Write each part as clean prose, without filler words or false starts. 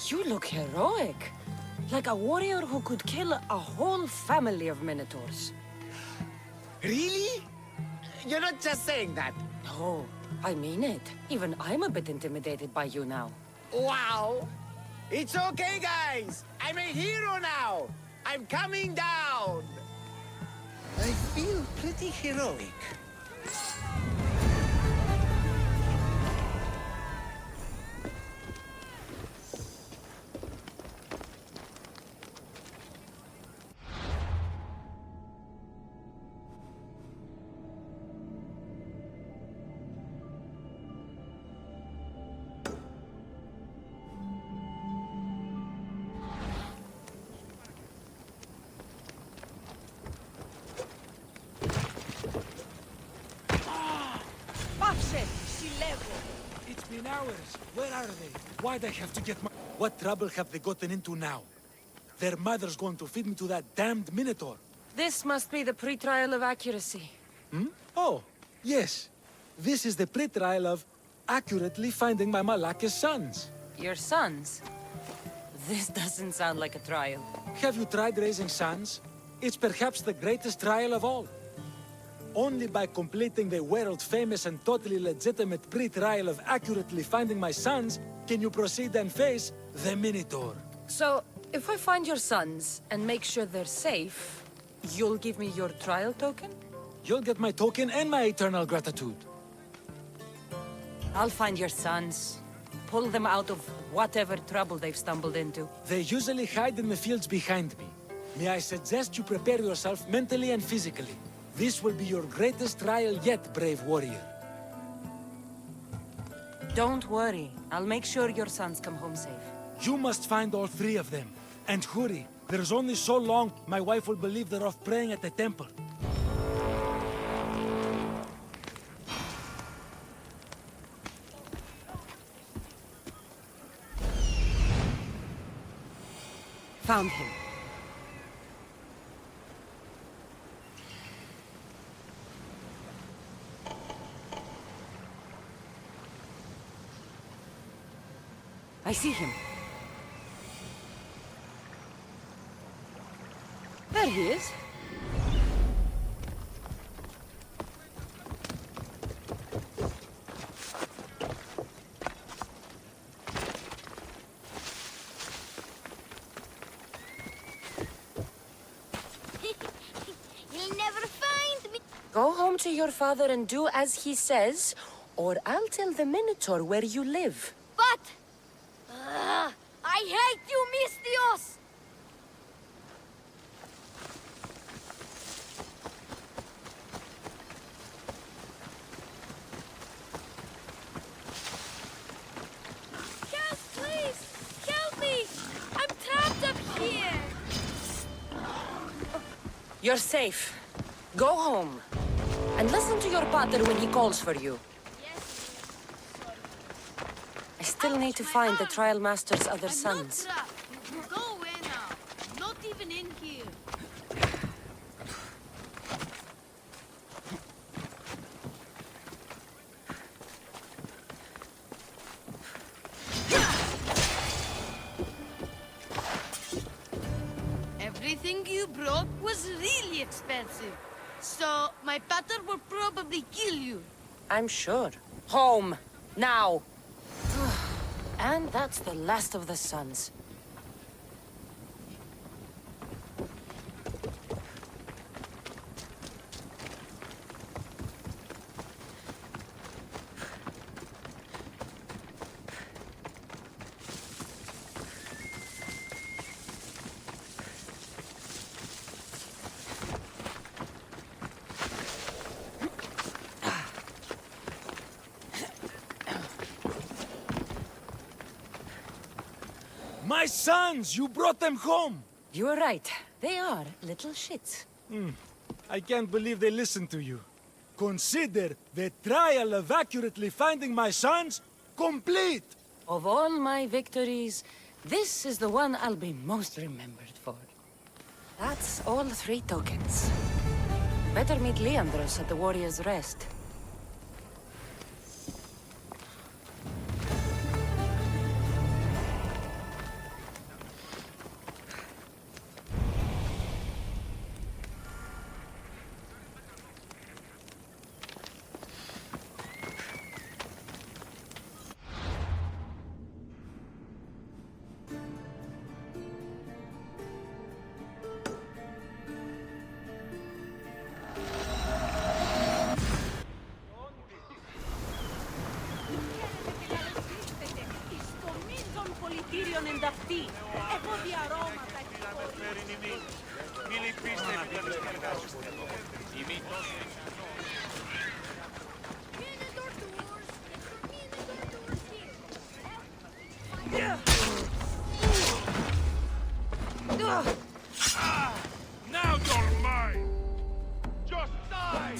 You look heroic. Like a warrior who could kill a whole family of minotaurs. Really? You're not just saying that. No, I mean it. Even I'm a bit intimidated by you now. Wow! It's okay, guys! I'm a hero now! I'm coming down! I feel pretty heroic. It's been hours. Where are they? Why'd I have to get my... What trouble have they gotten into now? Their mother's going to feed me to that damned Minotaur. This must be the pre-trial of accuracy. Hmm? Oh, yes. This is the pre-trial of accurately finding my Malaka's sons. Your sons? This doesn't sound like a trial. Have you tried raising sons? It's perhaps the greatest trial of all. Only by completing the world-famous and totally legitimate pre-trial of accurately finding my sons can you proceed and face the Minotaur. So, if I find your sons and make sure they're safe, you'll give me your trial token? You'll get my token and my eternal gratitude. I'll find your sons. Pull them out of whatever trouble they've stumbled into. They usually hide in the fields behind me. May I suggest you prepare yourself mentally and physically. This will be your greatest trial yet, brave warrior. Don't worry. I'll make sure your sons come home safe. You must find all three of them. And hurry. There's only so long my wife will believe they're off praying at the temple. Found him. I see him. There he is. You'll never find me. Go home to your father and do as he says, or I'll tell the Minotaur where you live. But I hate you, Mistios! Help, please! Help me! I'm trapped up here! You're safe. Go home. And listen to your pater when he calls for you. I still need to find the trial master's other sons. Go away now. Not even in here. Everything you brought was really expensive. So my pater will probably kill you. I'm sure. Home. Now. And that's the last of the sons. My sons! You brought them home! You were right. They are little shits. I can't believe they listened to you. Consider the trial of accurately finding my sons complete! Of all my victories, this is the one I'll be most remembered for. That's all 3 tokens. Better meet Leandros at the Warrior's Rest. Tyrion ενταυτή. Εγώ διαρώμα τα Now you're mine! Just die!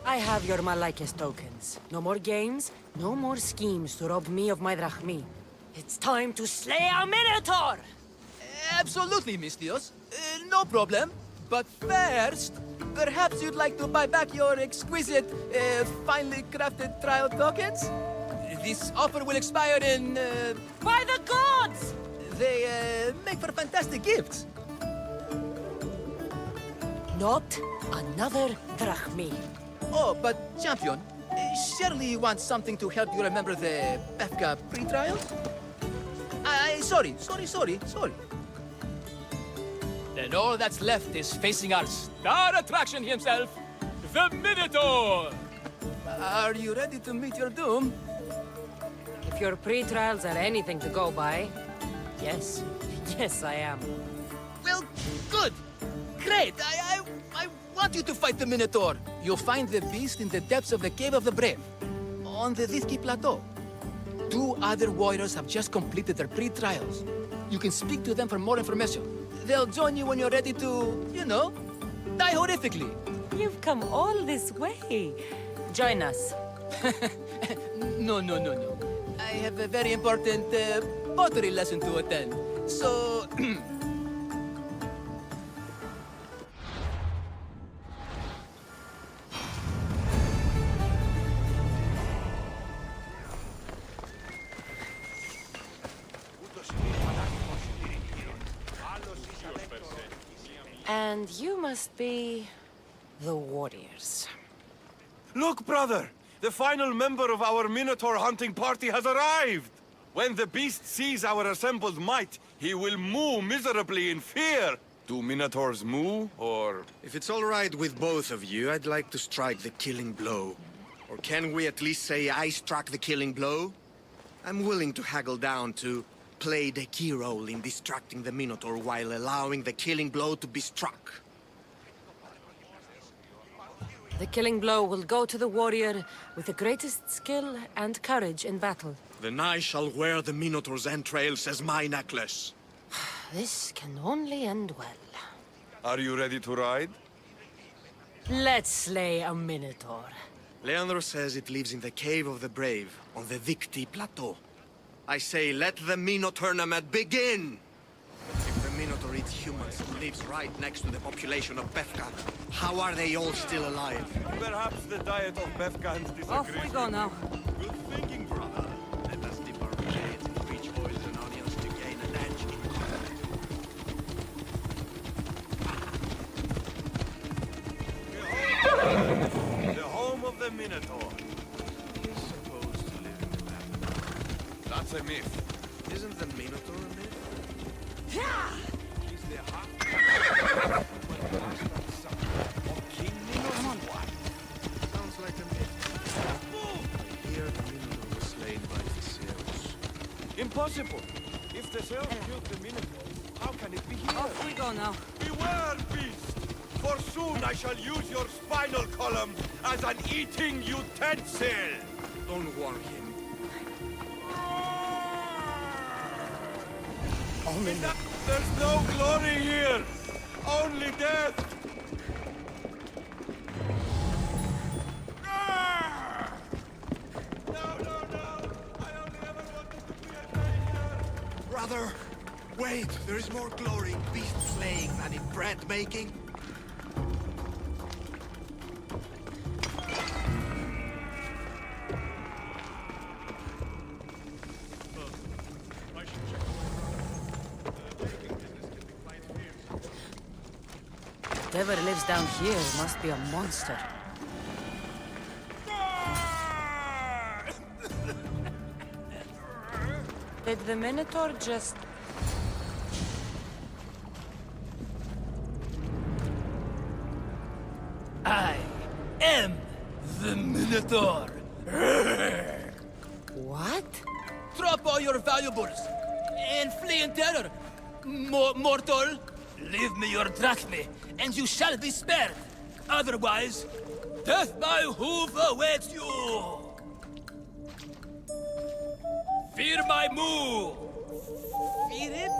I have your Malakis tokens. No more games, no more schemes to rob me of my drachmi. It's time to slay a Minotaur! Absolutely, Mistios. No problem. But first, perhaps you'd like to buy back your exquisite, finely crafted trial tokens? This offer will expire in, By the gods! They, make for fantastic gifts. Not another drachmi. Oh, but, champion, surely you want something to help you remember the PHAM pre-trials? Sorry. Then all that's left is facing our star attraction himself, the Minotaur! Are you ready to meet your doom? If your pre-trials are anything to go by, yes. Yes, I am. Well, good! Great! I want you to fight the Minotaur. You'll find the beast in the depths of the Cave of the Brave, on the Vịt Plateau. 2 other warriors have just completed their pre-trials. You can speak to them for more information. They'll join you when you're ready to, you know, die horrifically. You've come all this way. Join us. No. I have a very important pottery lesson to attend. So... And you must be the warriors. Look, brother! The final member of our Minotaur hunting party has arrived! When the beast sees our assembled might, he will moo miserably in fear. Do Minotaurs moo, or...? If it's all right with both of you, I'd like to strike the killing blow. Or can we at least say I struck the killing blow? I'm willing to haggle down to play the key role in distracting the Minotaur while allowing the killing blow to be struck. The killing blow will go to the warrior with the greatest skill and courage in battle. Then I shall wear the Minotaur's entrails as my necklace. This can only end well. Are you ready to ride? Let's slay a Minotaur. Leandro says it lives in the Cave of the Brave, on the Vịt Plateau. I say, let the Minotaur tournament begin! If the Minotaur eats humans and lives right next to the population of PHAM, how are they all still alive? Perhaps the diet of Befcans disagrees. Off we go now. Good thinking, brother. Let us dip our blades in rich oils and onions to Minotaur. He's supposed to live in the labyrinth. That's a myth. Isn't the Minotaur a myth? Is there half of King Minotaur? Sounds like a myth. I hear the Minotaur was slain by Theseus. Impossible. If the Zeus killed the Minotaur, how can it be here? Off we go now. Beware, beast! For soon I shall use your spinal column as an eating utensil! Don't warn him. There's no glory here! Only death! No! I only ever wanted to be a failure! Brother, wait! There is more glory in beast slaying than in bread making. Whatever lives down here must be a monster. Did the Minotaur just... I am the Minotaur. What? Drop all your valuables and flee in terror. Mortal, leave me your drachme, and you shall be spared. Otherwise, death by hoof awaits you. Fear my move. Fear it?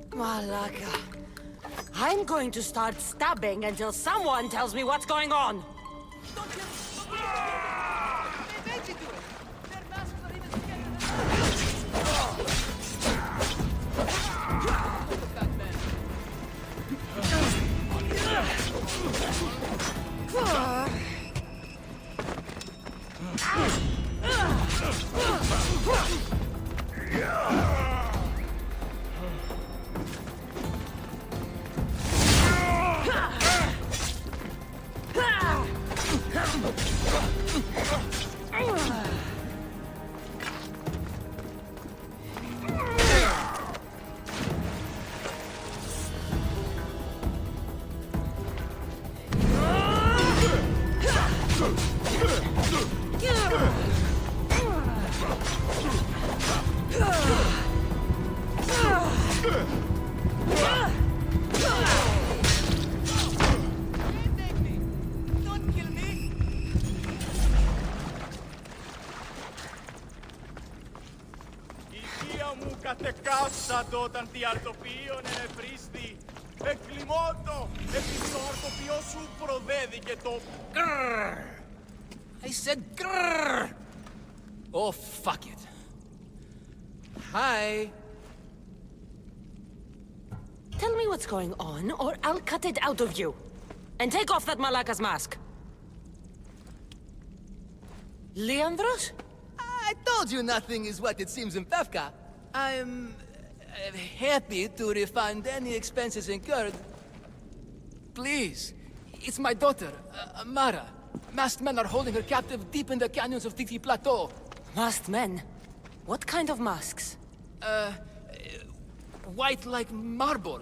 Malaka. I'm going to start stabbing until someone tells me what's going on. Κατεκάσατο όταν τι αρτοπίων ενευρίστη. Εκκλιμώτο, επί το αρτοπιό σου προδέδικε το... Grrr. I said grrr. Oh, fuck it. Hi. Tell me what's going on, or I'll cut it out of you. And take off that Malaka's mask. Leandros? I told you nothing is what it seems in Pevka. I'm happy to refund any expenses incurred. Please, it's my daughter, Amara. Masked men are holding her captive deep in the canyons of Titi Plateau. Masked men? What kind of masks? White like marble,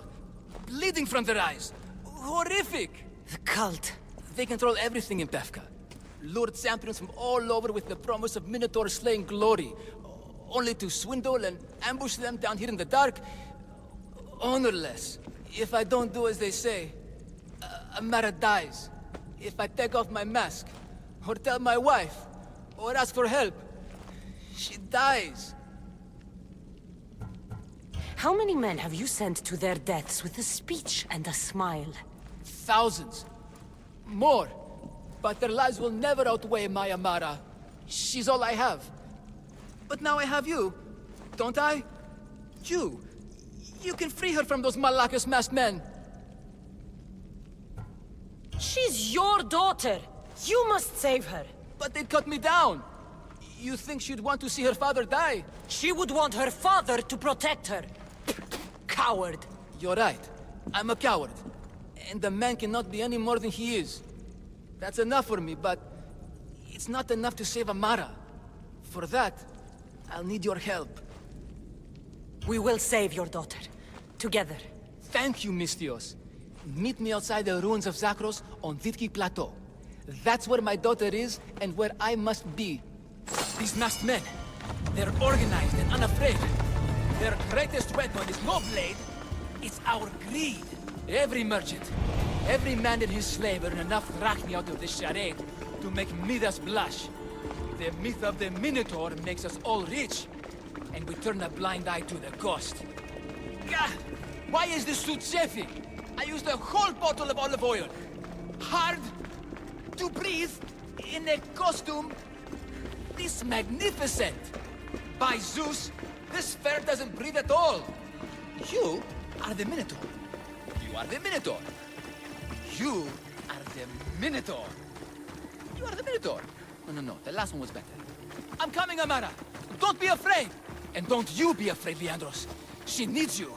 bleeding from their eyes. Horrific! The cult. They control everything in Pevka. Lured champions from all over with the promise of Minotaur slaying glory, only to swindle and ambush them down here in the dark. Honorless. If I don't do as they say, Amara dies. If I take off my mask, or tell my wife, or ask for help, she dies. How many men have you sent to their deaths with a speech and a smile? Thousands. More. But their lives will never outweigh my Amara. She's all I have. But now I have you, don't I? You can free her from those Malakas masked men. She's your daughter. You must save her. But they'd cut me down. You think she'd want to see her father die? She would want her father to protect her. Coward. You're right. I'm a coward. And the man cannot be any more than he is. That's enough for me, but it's not enough to save Amara. For that, I'll need your help. We will save your daughter. Together. Thank you, Mistios. Meet me outside the ruins of Zakros on Vịť Plateau. That's where my daughter is, and where I must be. These masked men, they're organized and unafraid. Their greatest weapon is no blade, it's our greed. Every merchant, every man and his slave earn enough drachmi out of this charade to make Midas blush. The myth of the Minotaur makes us all rich, and we turn a blind eye to the cost. Gah! Why is this suit chafing? I used a whole bottle of olive oil. Hard to breathe in a costume this magnificent. By Zeus, this fair doesn't breathe at all. You are the Minotaur. You are the Minotaur. You are the Minotaur. You are the Minotaur. No, the last one was better. I'm coming, Amara. Don't be afraid. And don't you be afraid, Leandros. She needs you.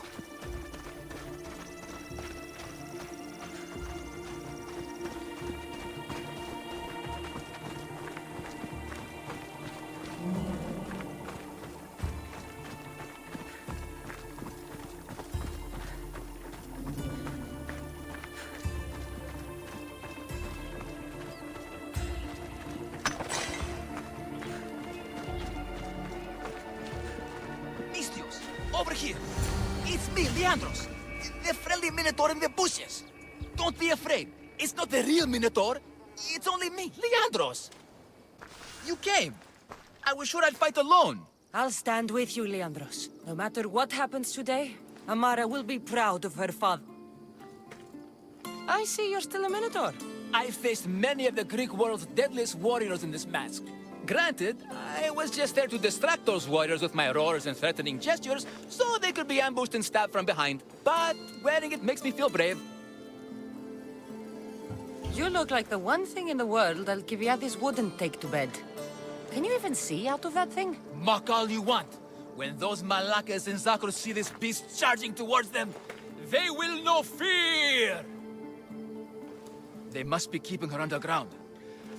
Over here! It's me, Leandros! The friendly Minotaur in the bushes! Don't be afraid! It's not the real Minotaur! It's only me, Leandros! You came! I was sure I'd fight alone! I'll stand with you, Leandros. No matter what happens today, Amara will be proud of her father. I see you're still a Minotaur. I faced many of the Greek world's deadliest warriors in this mask. Granted, I was just there to distract those warriors with my roars and threatening gestures, so they could be ambushed and stabbed from behind. But wearing it makes me feel brave. You look like the one thing in the world Alcibiades wouldn't take to bed. Can you even see out of that thing? Mock all you want. When those Malakas and Zakros see this beast charging towards them, they will know fear! They must be keeping her underground.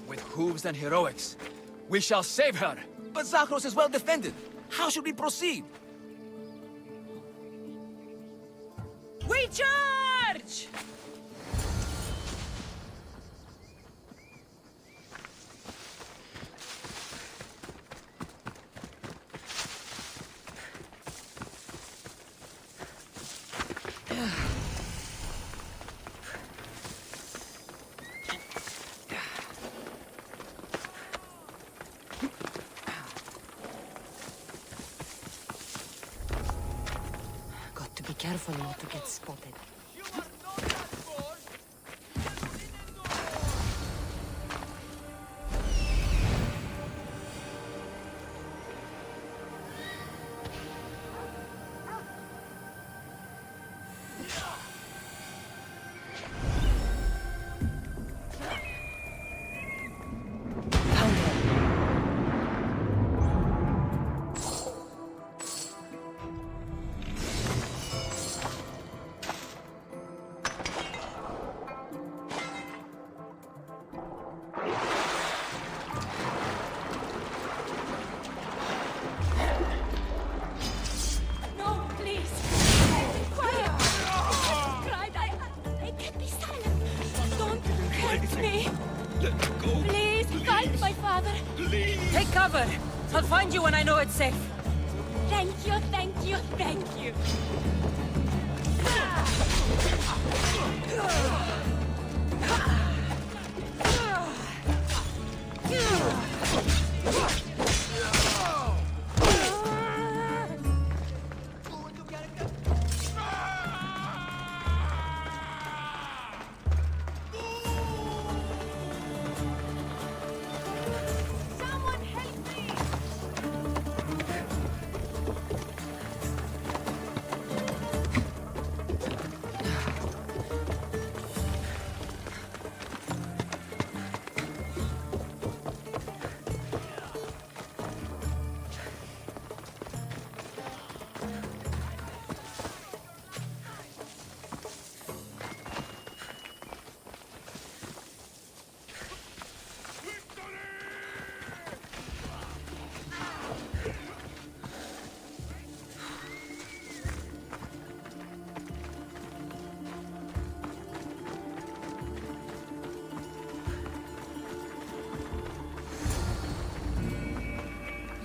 With hooves and heroics, we shall save her. But Zakros is well defended. How should we proceed? We charge! Careful not to get spotted. Take cover! I'll find you when I know it's safe. Thank you, thank you, thank you.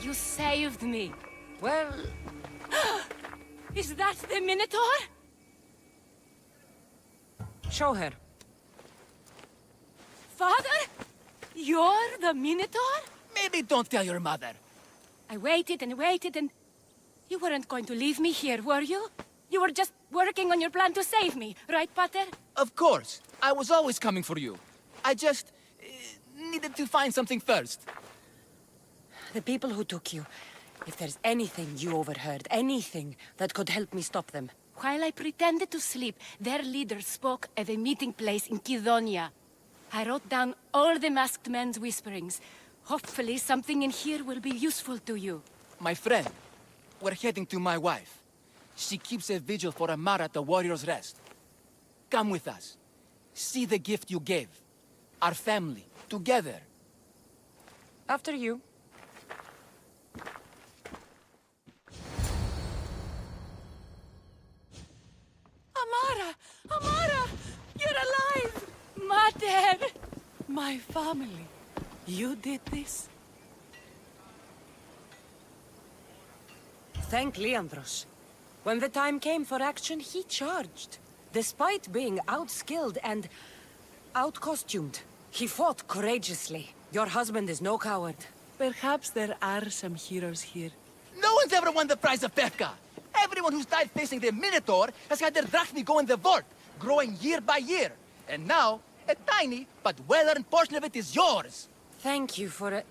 You saved me. Well, Is that the Minotaur? show her. Father? You're the Minotaur? Maybe don't tell your mother. I waited and waited and... You weren't going to leave me here, were you? You were just working on your plan to save me, right, Pater? Of course. I was always coming for you. I just... needed to find something first. The people who took you. If there's anything you overheard, anything that could help me stop them. While I pretended to sleep, their leader spoke of a meeting place in Kidonia. I wrote down all the masked men's whisperings. Hopefully something in here will be useful to you. My friend, we're heading to my wife. She keeps a vigil for Amara at the Warrior's Rest. Come with us. See the gift you gave. Our family, together. After you. Amara! Amara! You're alive! Mater! My family. You did this? Thank Leandros. When the time came for action, he charged. Despite being outskilled and out-costumed, he fought courageously. Your husband is no coward. Perhaps there are some heroes here. No one's ever won the prize of Pefka. Everyone who's died facing the Minotaur has had their drachmi go in the vault, growing year by year. And now, a tiny but well-earned portion of it is yours. Thank you for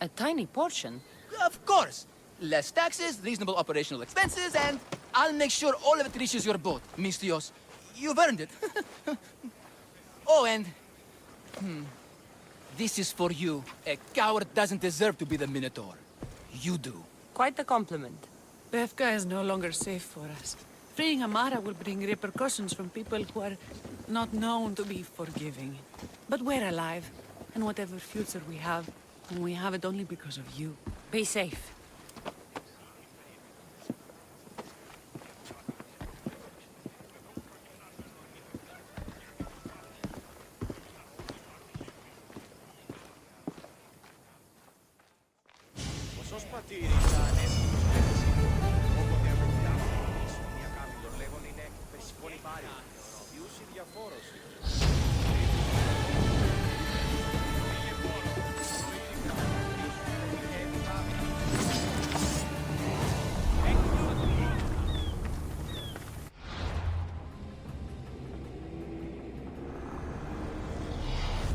a tiny portion. Of course. Less taxes, reasonable operational expenses, and I'll make sure all of it reaches your boat, Mistios. You've earned it. Oh, and... This is for you. A coward doesn't deserve to be the Minotaur. You do. Quite the compliment. Pefka is no longer safe for us. Freeing Amara will bring repercussions from people who are not known to be forgiving. But we're alive, and whatever future we have it only because of you. Be safe.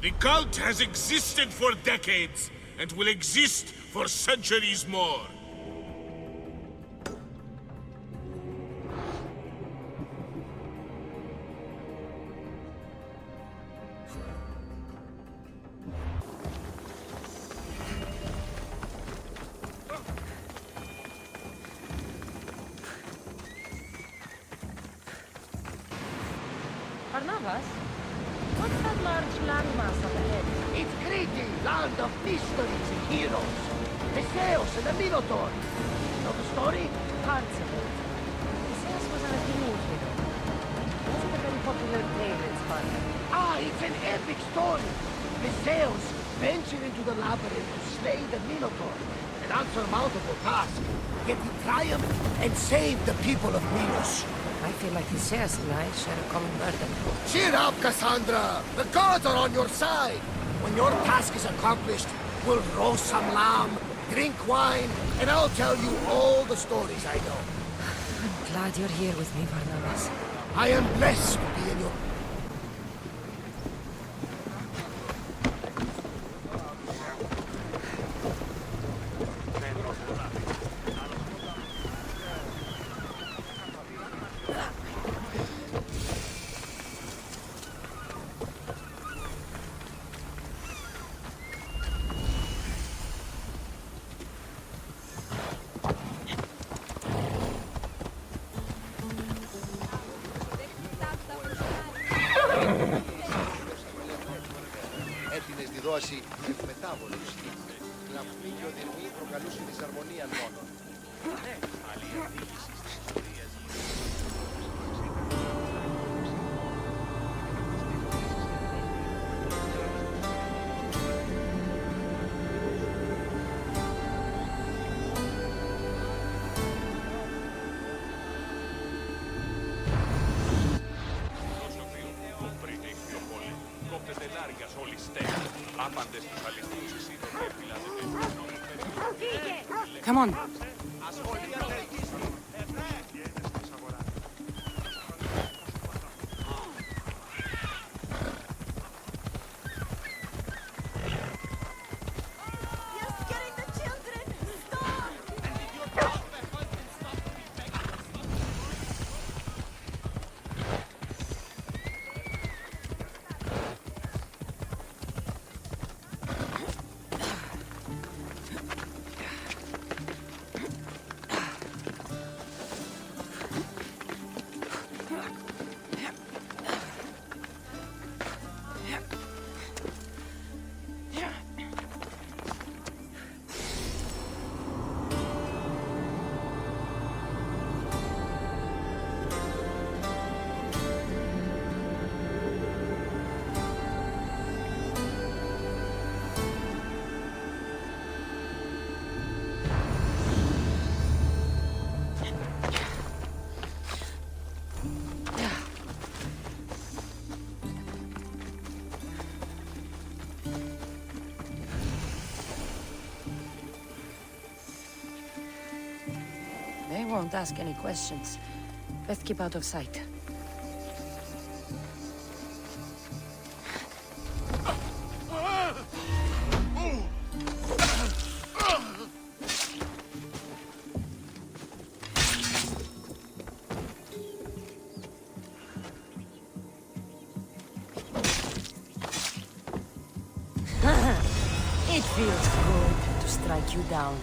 The cult has existed for decades, and will exist for centuries more. Barnabas? What's that large landmass up ahead? It's Crete, land of mysteries and heroes. Theseus and the Minotaur. You know the story? Parts of it. Theseus was an Athenian hero. Wasn't a very popular tale in Sparta. Ah, it's an epic story. Theseus ventured into the labyrinth to slay the Minotaur. An unsurmountable task. Yet he triumphed and saved the people of Minos. I feel like Theseus and I share a common burden. Cheer up, Cassandra! The gods are on your side! When your task is accomplished, we'll roast some lamb, drink wine, and I'll tell you all the stories I know. I'm glad you're here with me, Barnabas. I am blessed to be in your... δόση ευμετάβολους. Λαφή και οδυρμοί προκαλούσαν δυσαρμονία μόνο. Ναι, άλλη αντίληση της ιστορίας. άπαντες τους αληθούς εσύ το φυλάδετε. Come on. They won't ask any questions. Best keep out of sight. It feels good to strike you down.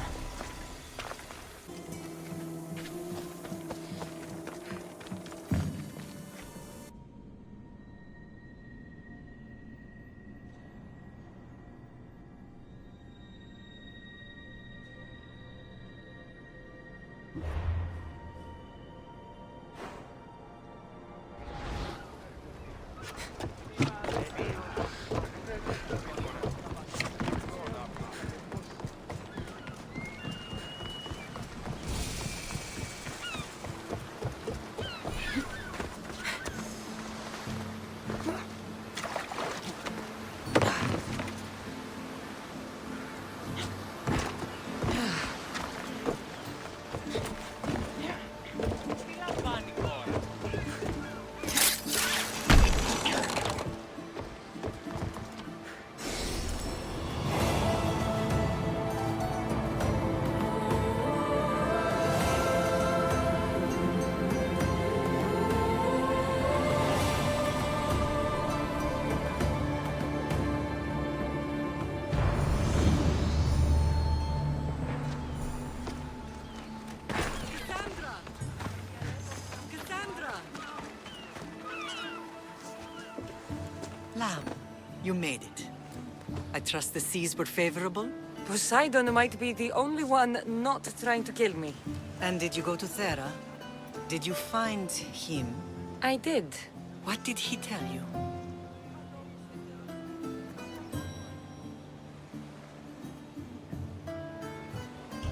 Lamb, you made it. I trust the seas were favorable? Poseidon might be the only one not trying to kill me. And did you go to Thera? Did you find him? I did. What did he tell you?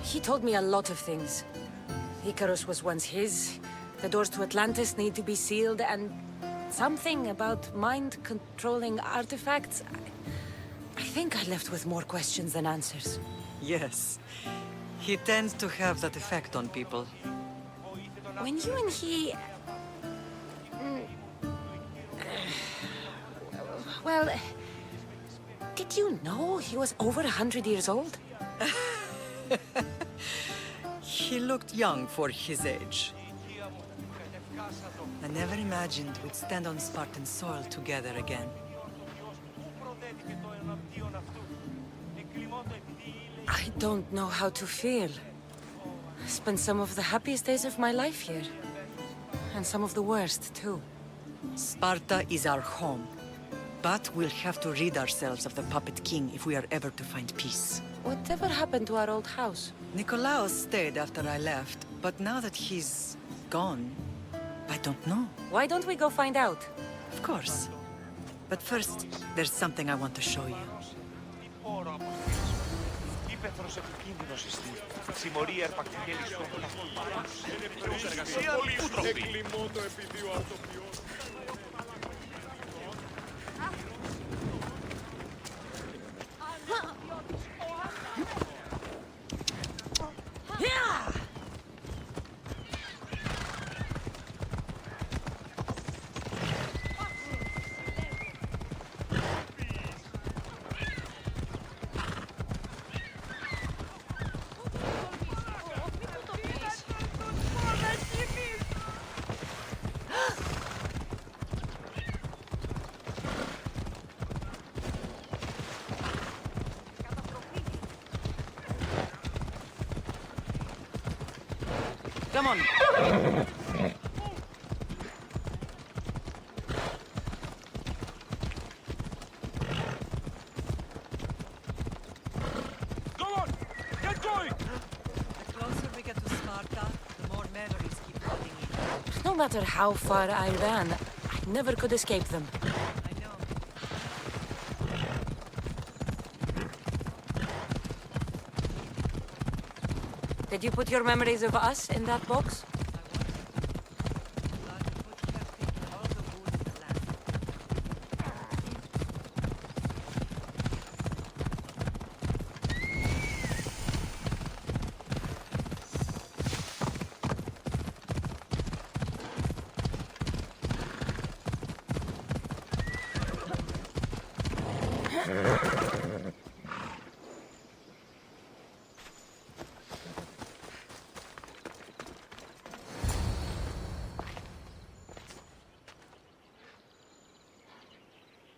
He told me a lot of things. Icarus was once his. The doors to Atlantis need to be sealed, and something about mind-controlling artifacts. I think I left with more questions than answers. Yes. He tends to have that effect on people. When you and he... Well... Did you know he was over 100 years old? He looked young for his age. I never imagined we'd stand on Spartan soil together again. I don't know how to feel. I spent some of the happiest days of my life here. And some of the worst, too. Sparta is our home. But we'll have to rid ourselves of the Puppet King if we are ever to find peace. Whatever happened to our old house? Nikolaos stayed after I left, but now that he's gone, I don't know. Why don't we go find out? Of course. But first, there's something I want to show you. Come on. Go on! Get going! The closer we get to Sparta, the more memories keep flooding in. No matter how far I ran, I never could escape them. I know. Did you put your memories of us in that box?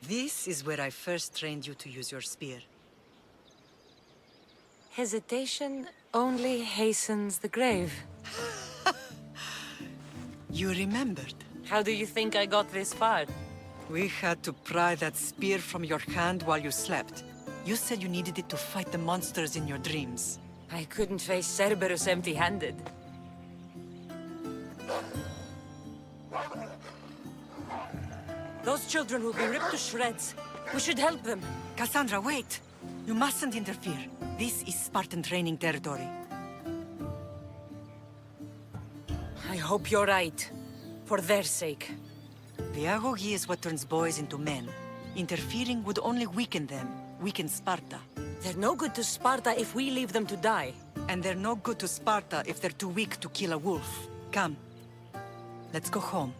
This is where I first trained you to use your spear. Hesitation only hastens the grave. You remembered. How do you think I got this far? We had to pry that spear from your hand while you slept. You said you needed it to fight the monsters in your dreams. I couldn't face Cerberus empty-handed. Those children will be ripped to shreds. We should help them. Cassandra, wait! You mustn't interfere. This is Spartan training territory. I hope you're right. For their sake. The agogi is what turns boys into men. Interfering would only weaken them, weaken Sparta. They're no good to Sparta if we leave them to die. And they're no good to Sparta if they're too weak to kill a wolf. Come. Let's go home.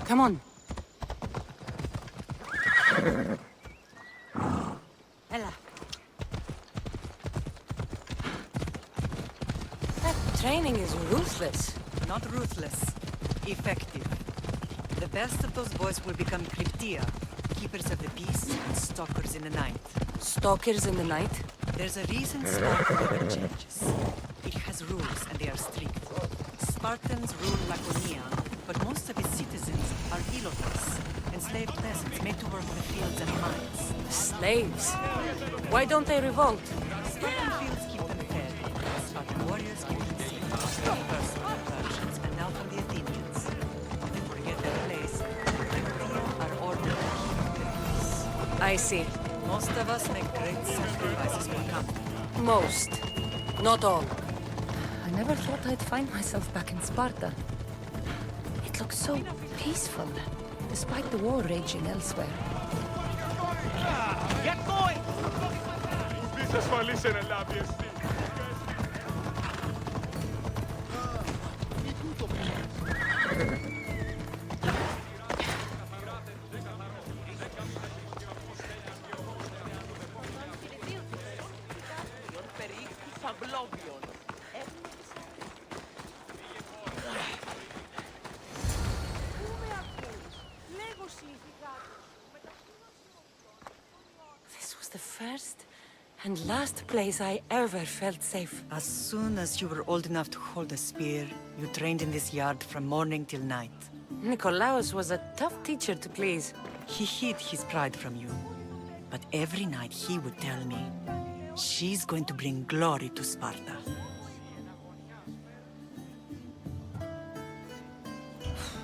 Come on. Ella. That training is ruthless. Not ruthless. Effective. The best of those boys will become Cryptia, keepers of the peace and stalkers in the night. Stalkers in the night? There's a reason Sparta never changes. It has rules and they are strict. Spartans rule Laconia, but most of its citizens are ilotes, enslaved peasants made to work the fields and mines. Slaves? Why don't they revolt? Spartan fields keep them fed. Spartan warriors keep them safe. First from the Persians and now from the Athenians. They forget their place. Cryptia are ordered to keep the peace. I see. Most of us make great sacrifices for comfort. Most. Not all. I never thought I'd find myself back in Sparta. It looks so peaceful, despite the war raging elsewhere. Get going! Bisa ασφαλής ένα λάβει εσύ. This was the first and last place I ever felt safe. As soon as you were old enough to hold a spear, you trained in this yard from morning till night. Nikolaos was a tough teacher to please. He hid his pride from you. But every night he would tell me, she's going to bring glory to Sparta.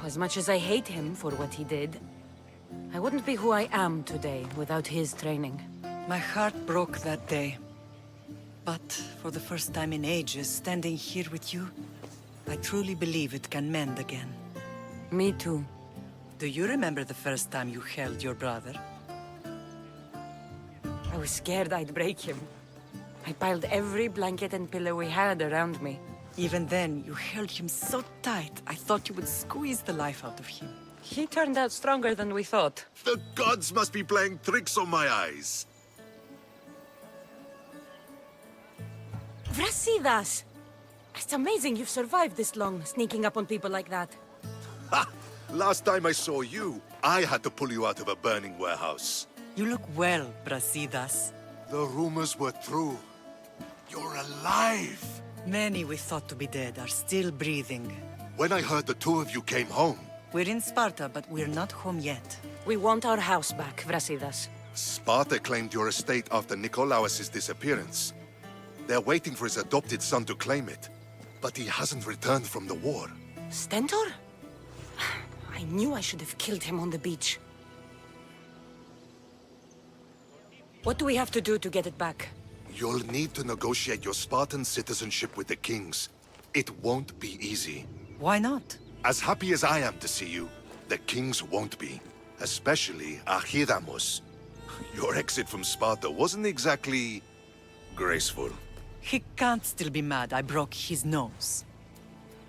As much as I hate him for what he did, I wouldn't be who I am today without his training. My heart broke that day. But for the first time in ages, standing here with you, I truly believe it can mend again. Me too. Do you remember the first time you held your brother? I was scared I'd break him. I piled every blanket and pillow we had around me. Even then, you held him so tight, I thought you would squeeze the life out of him. He turned out stronger than we thought. The gods must be playing tricks on my eyes. Vrasidas! It's amazing you've survived this long, sneaking up on people like that. Ha! Last time I saw you, I had to pull you out of a burning warehouse. You look well, Brasidas. The rumors were true. You're alive! Many we thought to be dead are still breathing. When I heard the two of you came home, We're in Sparta, but we're not home yet. We want our house back, Brasidas. Sparta claimed your estate after Nikolaos' disappearance. They're waiting for his adopted son to claim it. But he hasn't returned from the war. Stentor? I knew I should have killed him on the beach. What do we have to do to get it back? You'll need to negotiate your Spartan citizenship with the kings. It won't be easy. Why not? As happy as I am to see you, the kings won't be. Especially Archidamos. Your exit from Sparta wasn't exactly graceful. He can't still be mad I broke his nose.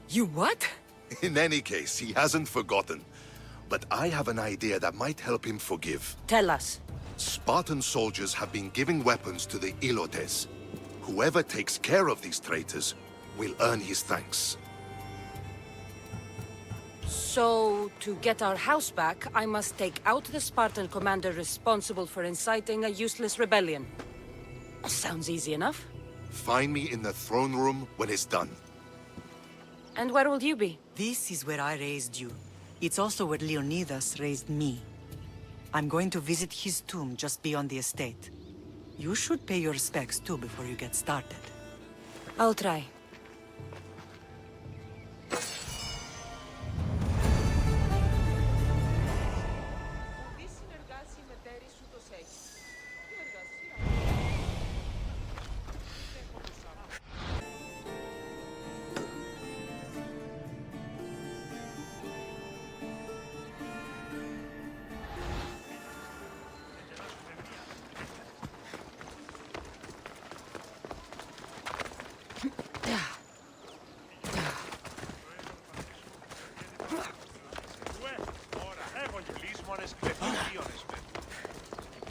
You what? In any case, he hasn't forgotten. But I have an idea that might help him forgive. Tell us. Spartan soldiers have been giving weapons to the Ilotes. Whoever takes care of these traitors will earn his thanks. So, to get our house back, I must take out the Spartan commander responsible for inciting a useless rebellion. Sounds easy enough. Find me in the throne room when it's done. And where will you be? This is where I raised you. It's also where Leonidas raised me. I'm going to visit his tomb just beyond the estate. You should pay your respects too before you get started. I'll try.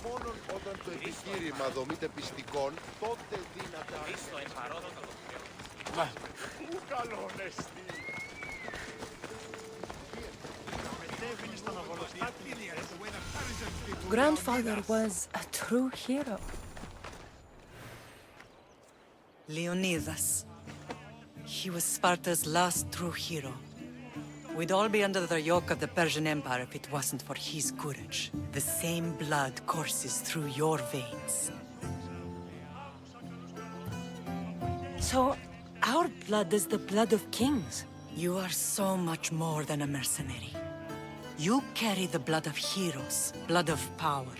Μόνον όταν το επιχείρημα δομείται πιστικών, τότε δύναται... Πού καλόν εστί! Grandfather was a true hero. Leonidas. He was Sparta's last true hero. We'd all be under the yoke of the Persian Empire if it wasn't for his courage. The same blood courses through your veins. So, our blood is the blood of kings. You are so much more than a mercenary. You carry the blood of heroes, blood of power.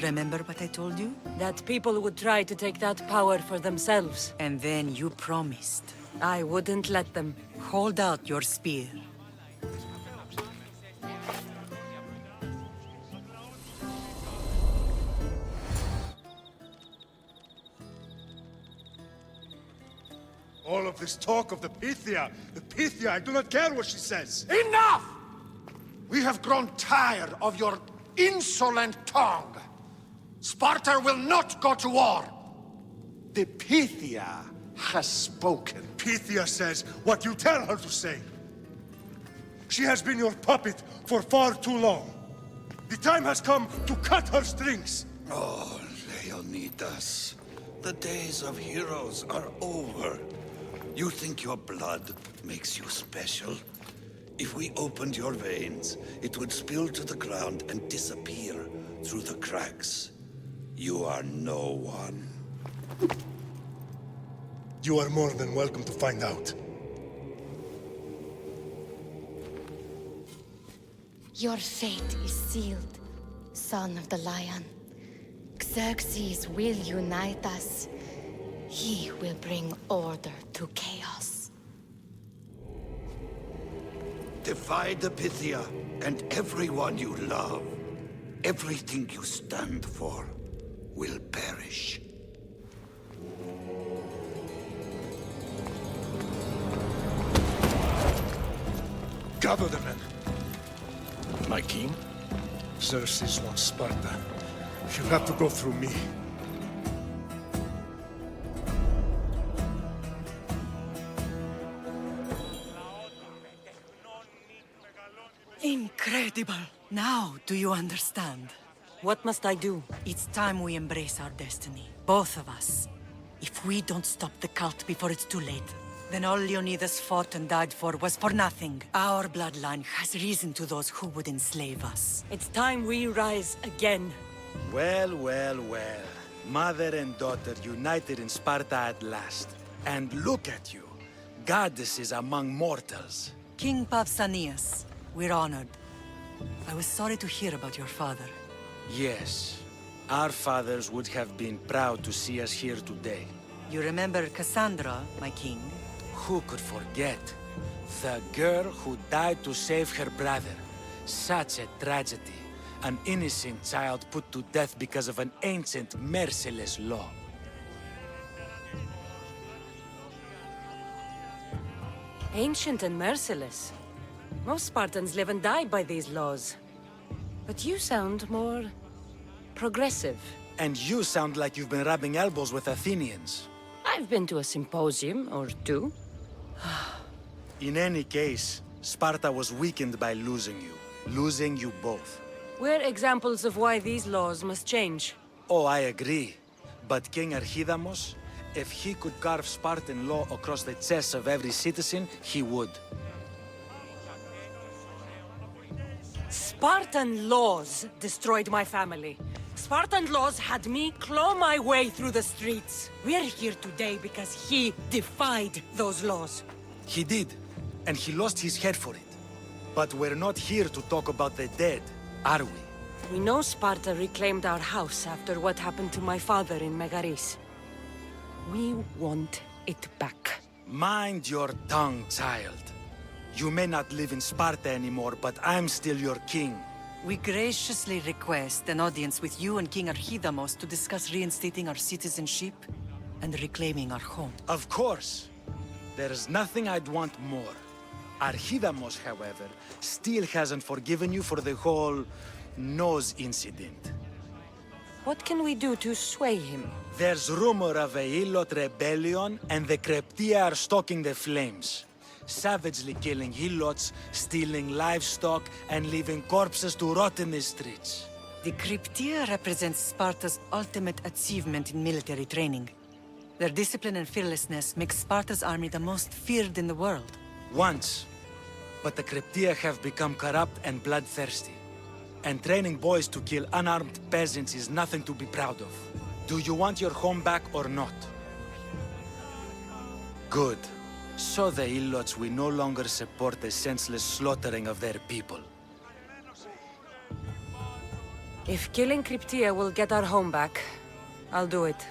Remember what I told you? That people would try to take that power for themselves. And then you promised. I wouldn't let them. Hold out your spear. All of this talk of the Pythia, I do not care what she says. Enough! We have grown tired of your insolent tongue. Sparta will not go to war. The Pythia has spoken. Pythia says what you tell her to say. She has been your puppet for far too long. The time has come to cut her strings. Oh, Leonidas, the days of heroes are over. You think your blood makes you special? If we opened your veins, it would spill to the ground and disappear through the cracks. You are no one. You are more than welcome to find out. Your fate is sealed, son of the lion. Xerxes will unite us. He will bring order to chaos. Defy the Pythia and everyone you love. Everything you stand for will perish. Gather the men. My king? Xerxes wants Sparta. She'll have to go through me. Incredible! Now do you understand? What must I do? It's time we embrace our destiny, both of us. If we don't stop the cult before it's too late, then all Leonidas fought and died for was for nothing. Our bloodline has risen to those who would enslave us. It's time we rise again. Well, well, well. Mother and daughter united in Sparta at last. And look at you, goddesses among mortals. King Pausanias, we're honored. I was sorry to hear about your father. Yes, our fathers would have been proud to see us here today. You remember Cassandra, my king? Who could forget? The girl who died to save her brother. Such a tragedy. An innocent child put to death because of an ancient, merciless law. Ancient and merciless. Most Spartans live and die by these laws. But you sound more... progressive. And you sound like you've been rubbing elbows with Athenians. I've been to a symposium or two. In any case, Sparta was weakened by losing you. Losing you both. We're examples of why these laws must change. Oh, I agree. But King Archidamos, if he could carve Spartan law across the chests of every citizen, he would. Spartan laws destroyed my family. Spartan laws had me claw my way through the streets. We're here today because he defied those laws. He did, and he lost his head for it. But we're not here to talk about the dead, are we? We know Sparta reclaimed our house after what happened to my father in Megaris. We want it back. Mind your tongue, child. You may not live in Sparta anymore, but I'm still your king. We graciously request an audience with you and King Archidamos to discuss reinstating our citizenship and reclaiming our home. Of course. There's nothing I'd want more. Archidamos, however, still hasn't forgiven you for the whole nose incident. What can we do to sway him? There's rumor of a Helot rebellion, and the Kryptia are stalking the flames. Savagely killing Helots, stealing livestock, and leaving corpses to rot in the streets. The Kryptia represents Sparta's ultimate achievement in military training. Their discipline and fearlessness make Sparta's army the most feared in the world. Once. But the Kryptia have become corrupt and bloodthirsty. And training boys to kill unarmed peasants is nothing to be proud of. Do you want your home back or not? Good. So the Helots will no longer support the senseless slaughtering of their people. If killing Kryptia will get our home back, I'll do it.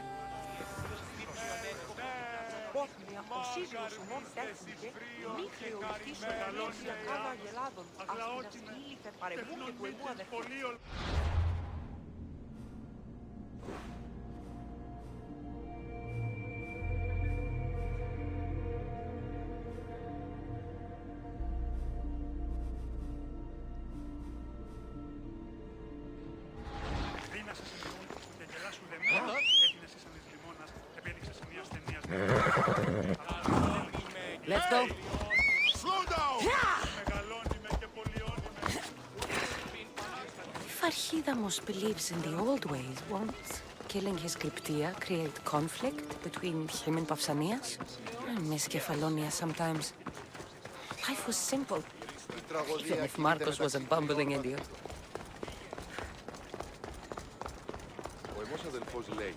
Let's go. Slow down! If Archidamos believes in the old ways, won't killing his Kryptia create conflict between him and Pausanias? I miss Kefalonia sometimes. Life was simple, even if Marcos was a bumbling idiot. Ο εμός αδελφός λέει.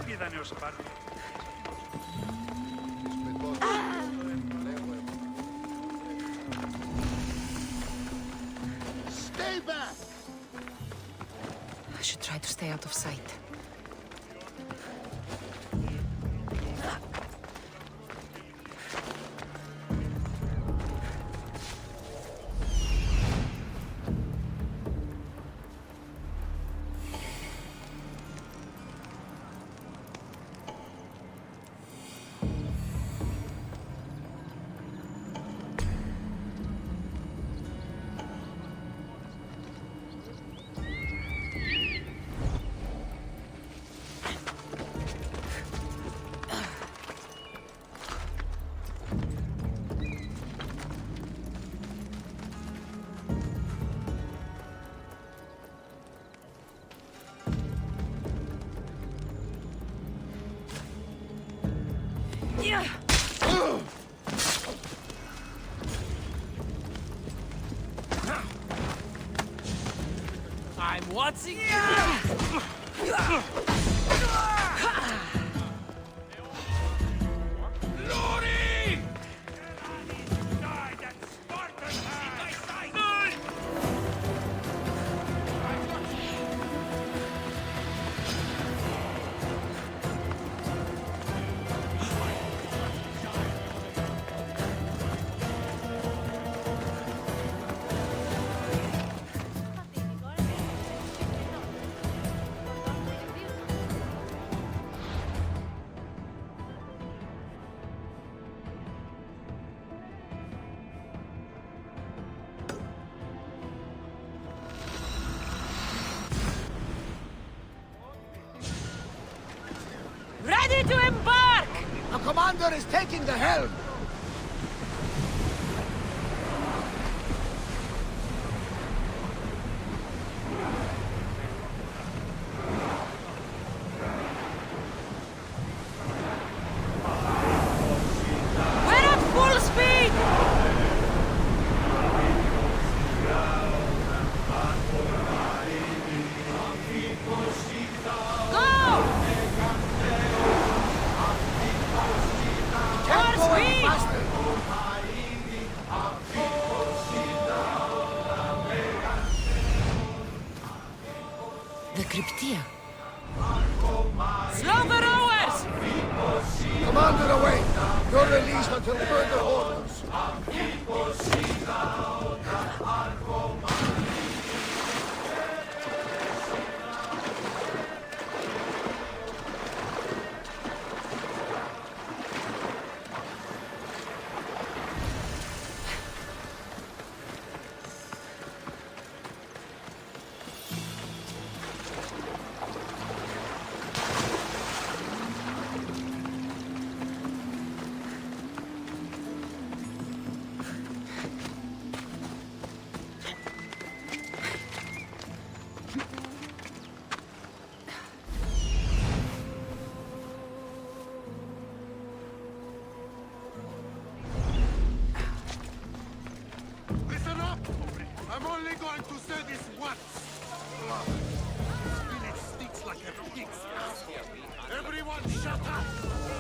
Είδανε ο Σπάρτα. Stay back! I should try to stay out of sight. I'm watching Glory! Ready to embark! The commander is taking the helm! We're at full speed! Go! More speed! The Cryptia. Slow the rowers! Commander away! You're released until further orders. Listen up! I'm only going to say this once. This village stinks like a pig's ass. Everyone shut up,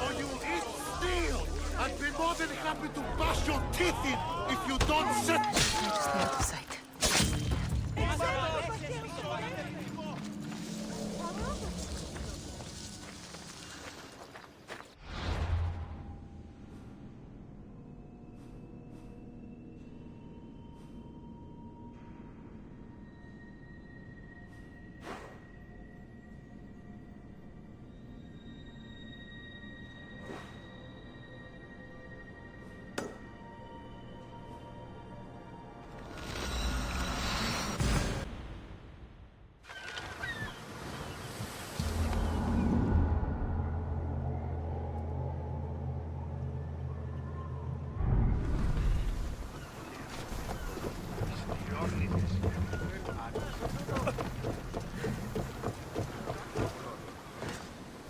or you eat steel! I'd be more than happy to bash your teeth in if you don't set... Try to stay out of sight.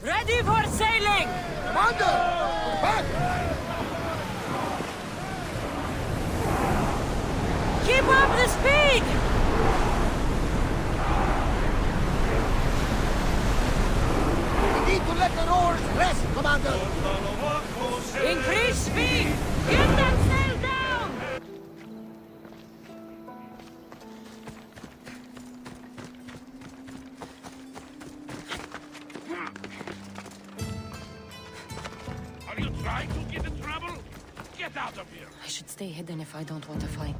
Ready for sailing! Commander! Back! Keep up the speed! Commander! Increase speed! Get that sail down! Are you trying to get in trouble? Get out of here! I should stay hidden if I don't want to fight.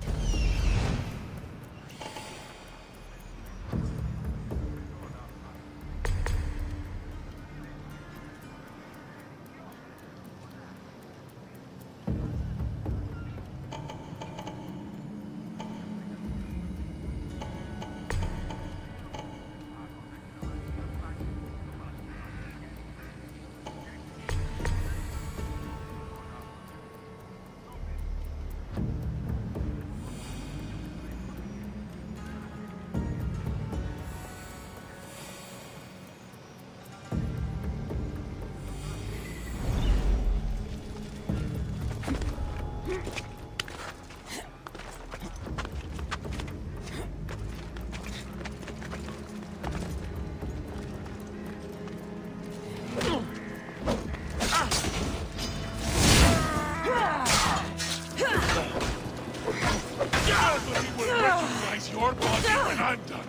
Your body when I'm done.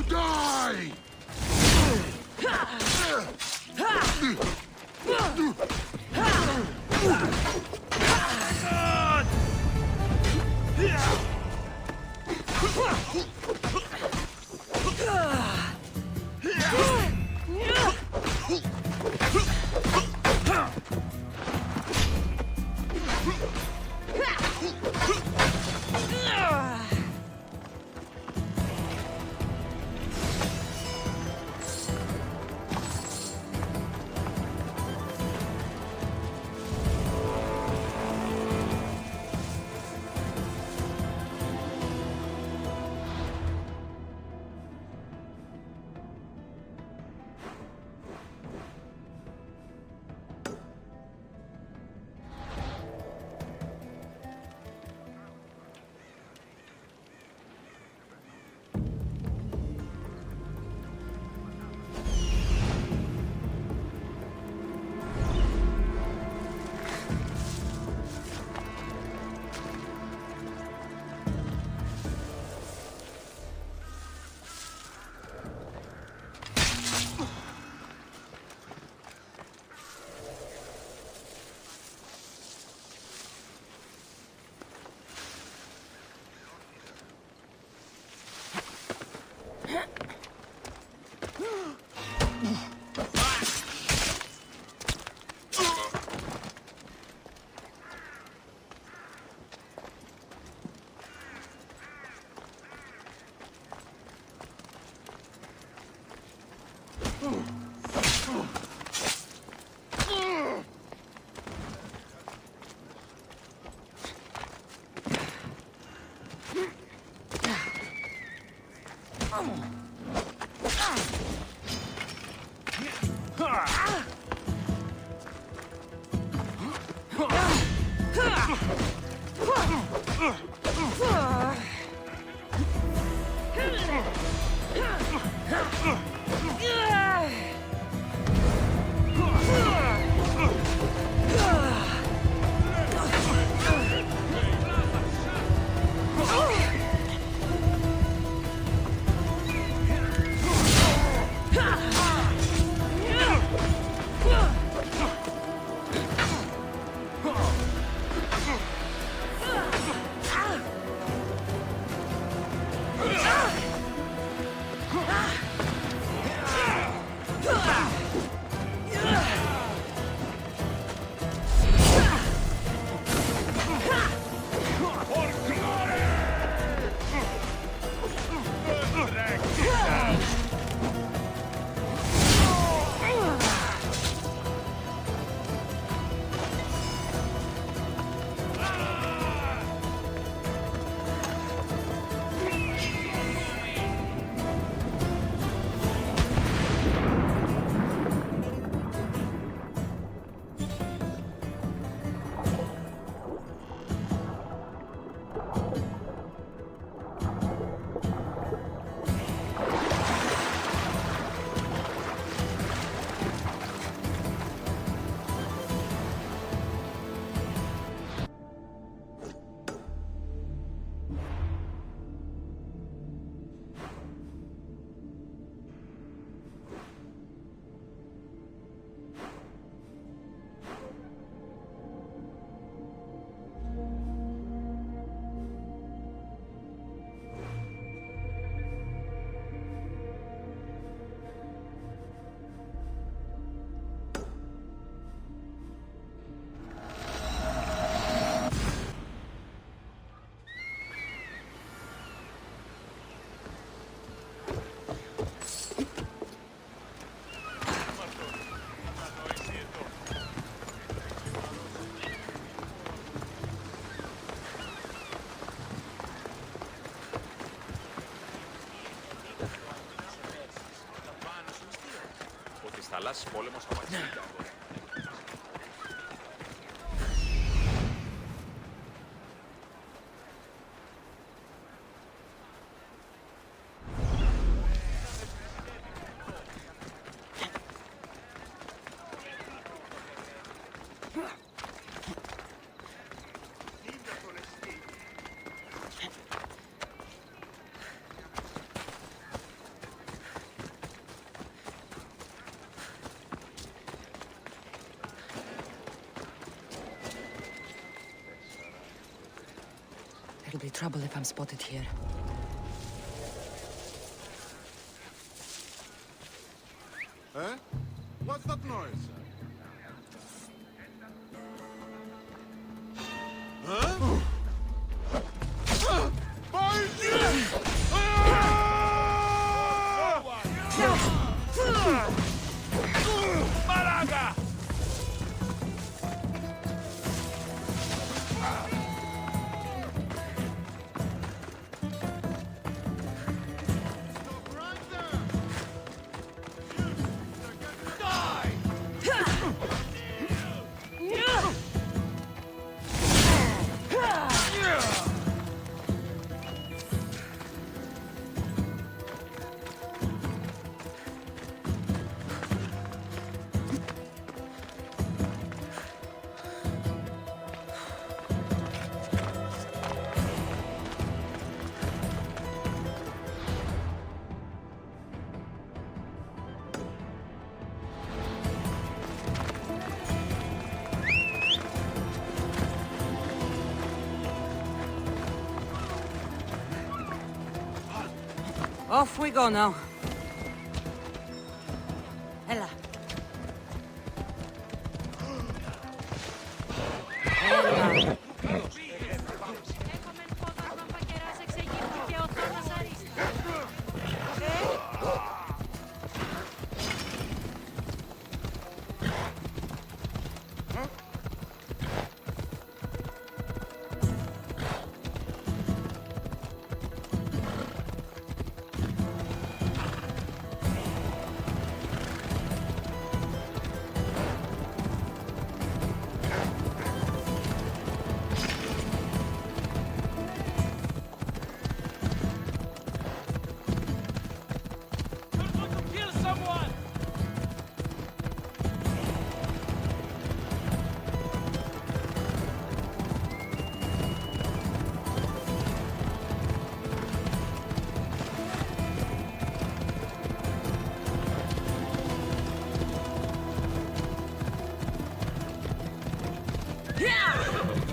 Die! θαλάσσης πόλεμος απαξίζει. There'll be trouble if I'm spotted here. Eh? What's that noise? Huh? Maraga! Off we go now. Ella. Ella.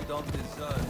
Don't deserve.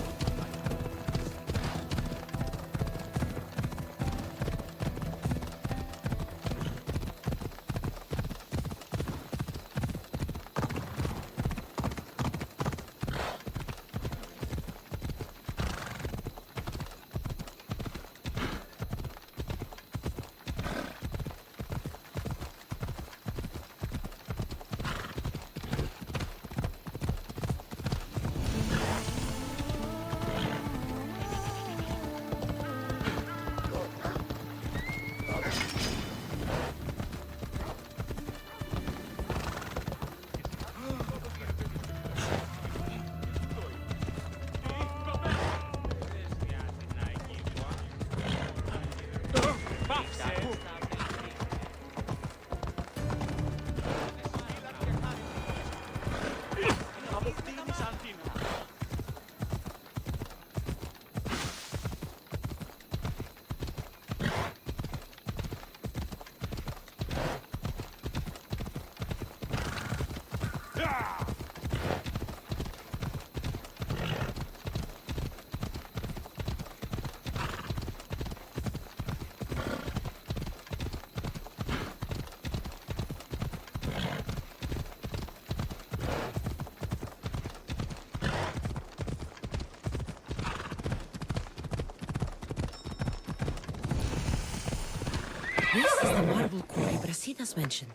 This is the marble quarry Brasidas mentioned.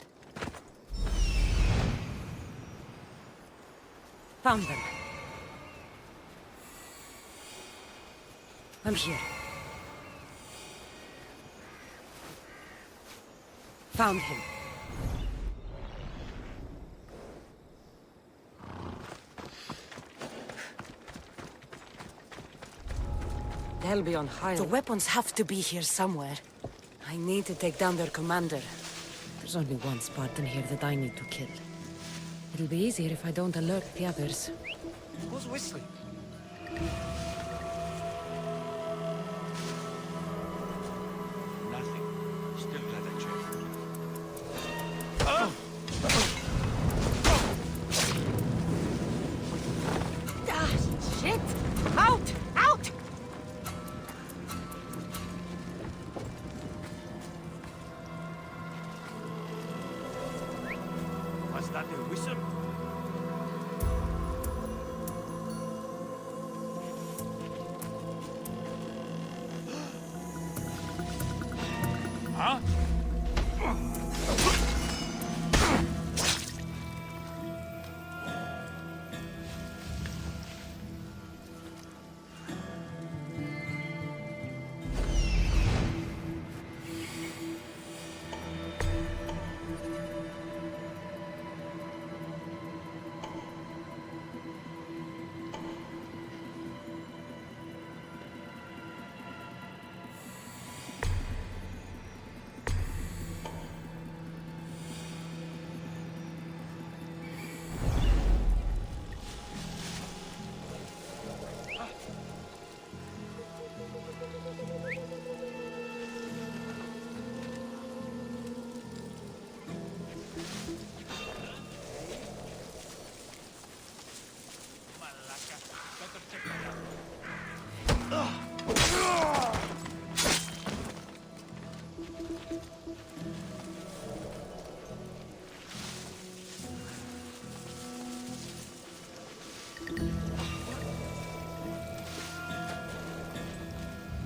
Found them. I'm here. Found him. They'll be on HIEU. The weapons have to be here somewhere. I need to take down their commander. There's only one Spartan here that I need to kill. It'll be easier if I don't alert the others. Who's whistling? Nothing. Still glad I checked. Ah, shit! Out! Out! Was that a whistle? Huh?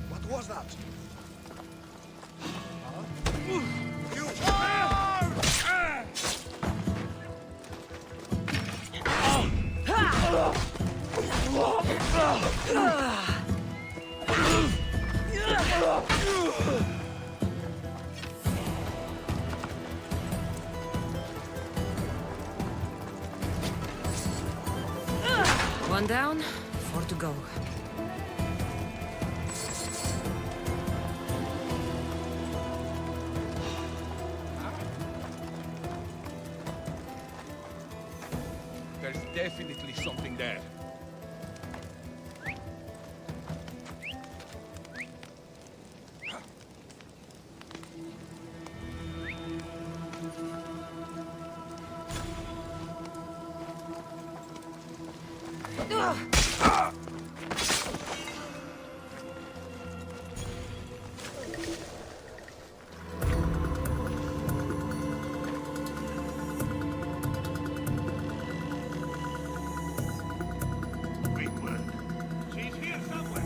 What was that? One down, 4 to go. There's definitely something there. Great work. She's here somewhere.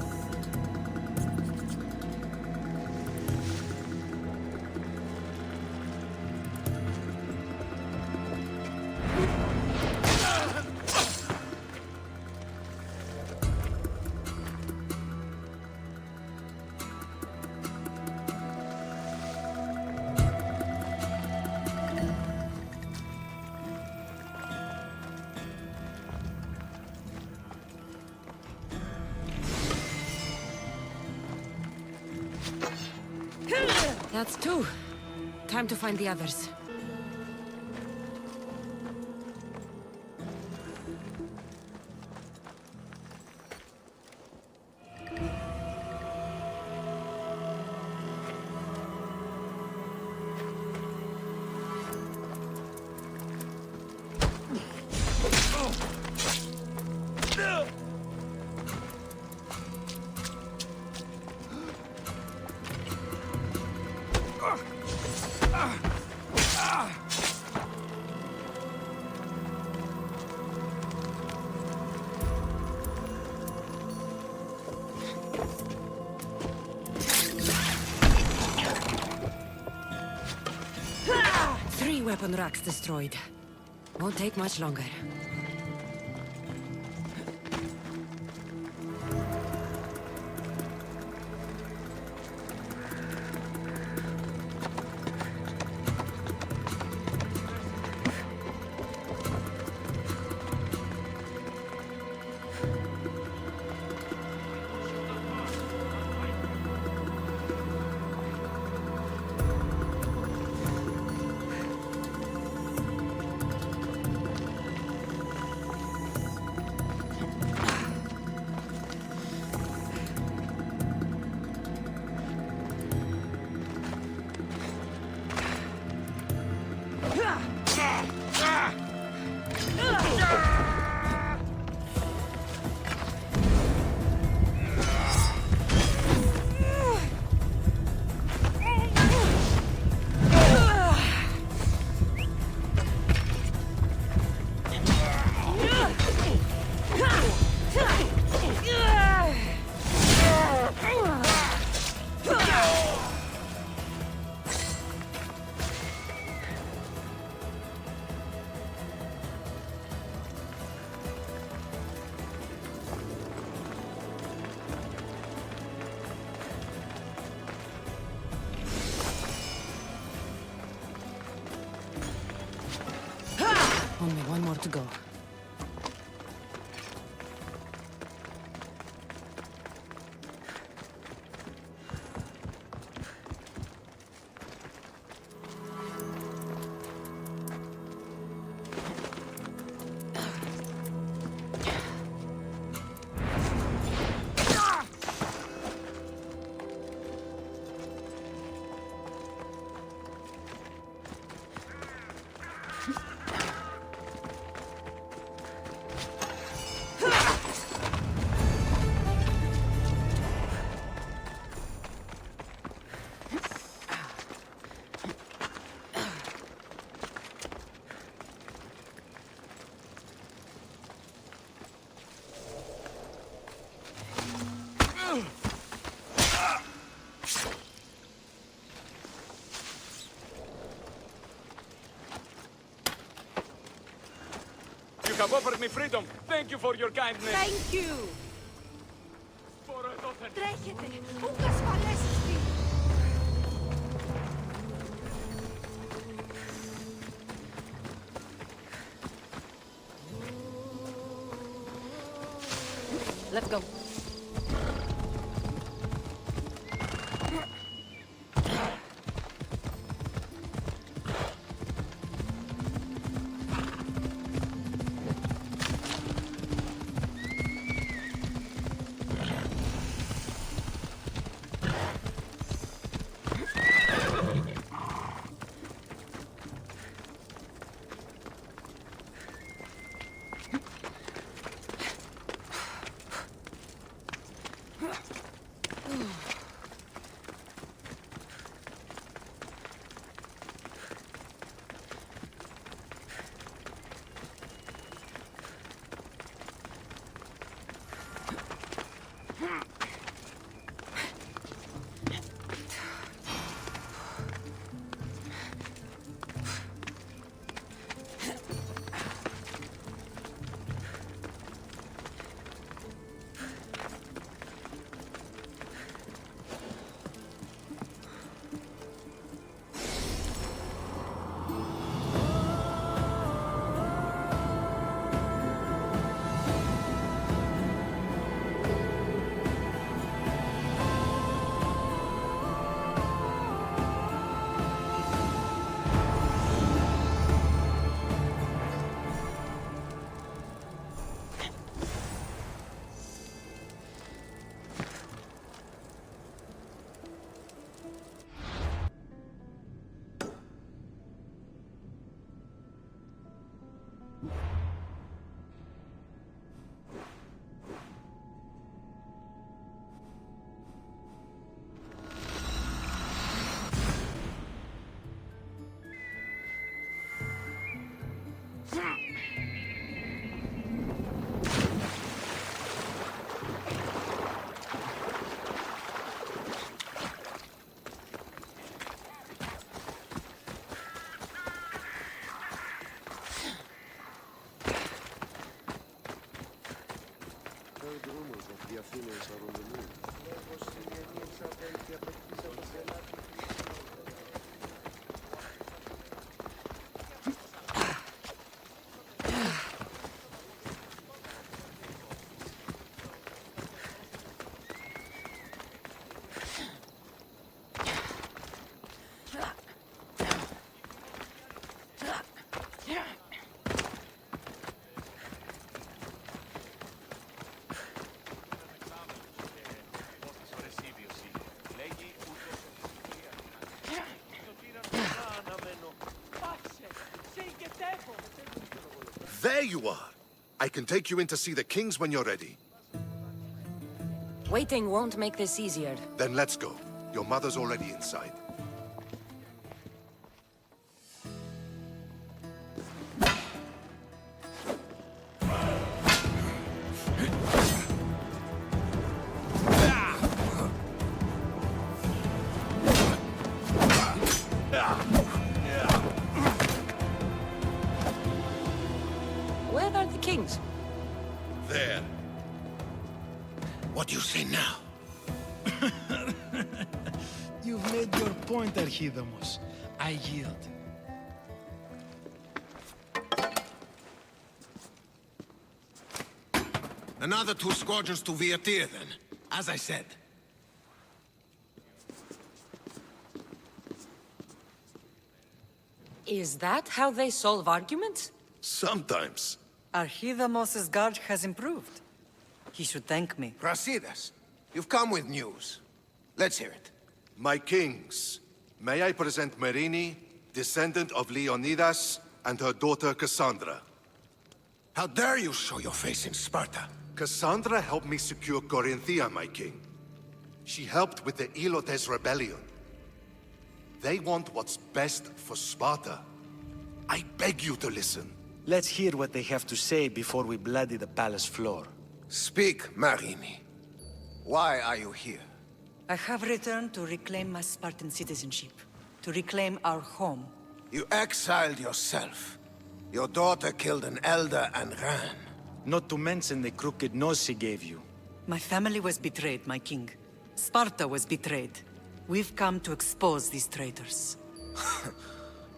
That's 2. Time to find the others. Weapon racks destroyed. Won't take much longer. Only one more to go. You have offered me freedom. Thank you for your kindness. Thank you! Τρέχετε! Πού ασφαλέσαστε! Let's go. There you are! I can take you in to see the kings when you're ready. Waiting won't make this easier. Then let's go. Your mother's already inside. Where are the kings? There. What do you say now? You've made your point, Archidamos. I yield. Another 2 squadrons to VI冶T, then. As I said. Is that how they solve arguments? Sometimes. Archidamos's guard has improved. He should thank me. Brasidas, you've come with news. Let's hear it. My kings, may I present Marini, descendant of Leonidas, and her daughter Cassandra. How dare you show your face in Sparta? Cassandra helped me secure Corinthia, my king. She helped with the Ilotes rebellion. They want what's best for Sparta. I beg you to listen. Let's hear what they have to say before we bloody the palace floor. Speak, Marini. Why are you here? I have returned to reclaim my Spartan citizenship, to reclaim our home. You exiled yourself. Your daughter killed an elder and ran. Not to mention the crooked nose she gave you. My family was betrayed, my king. Sparta was betrayed. We've come to expose these traitors.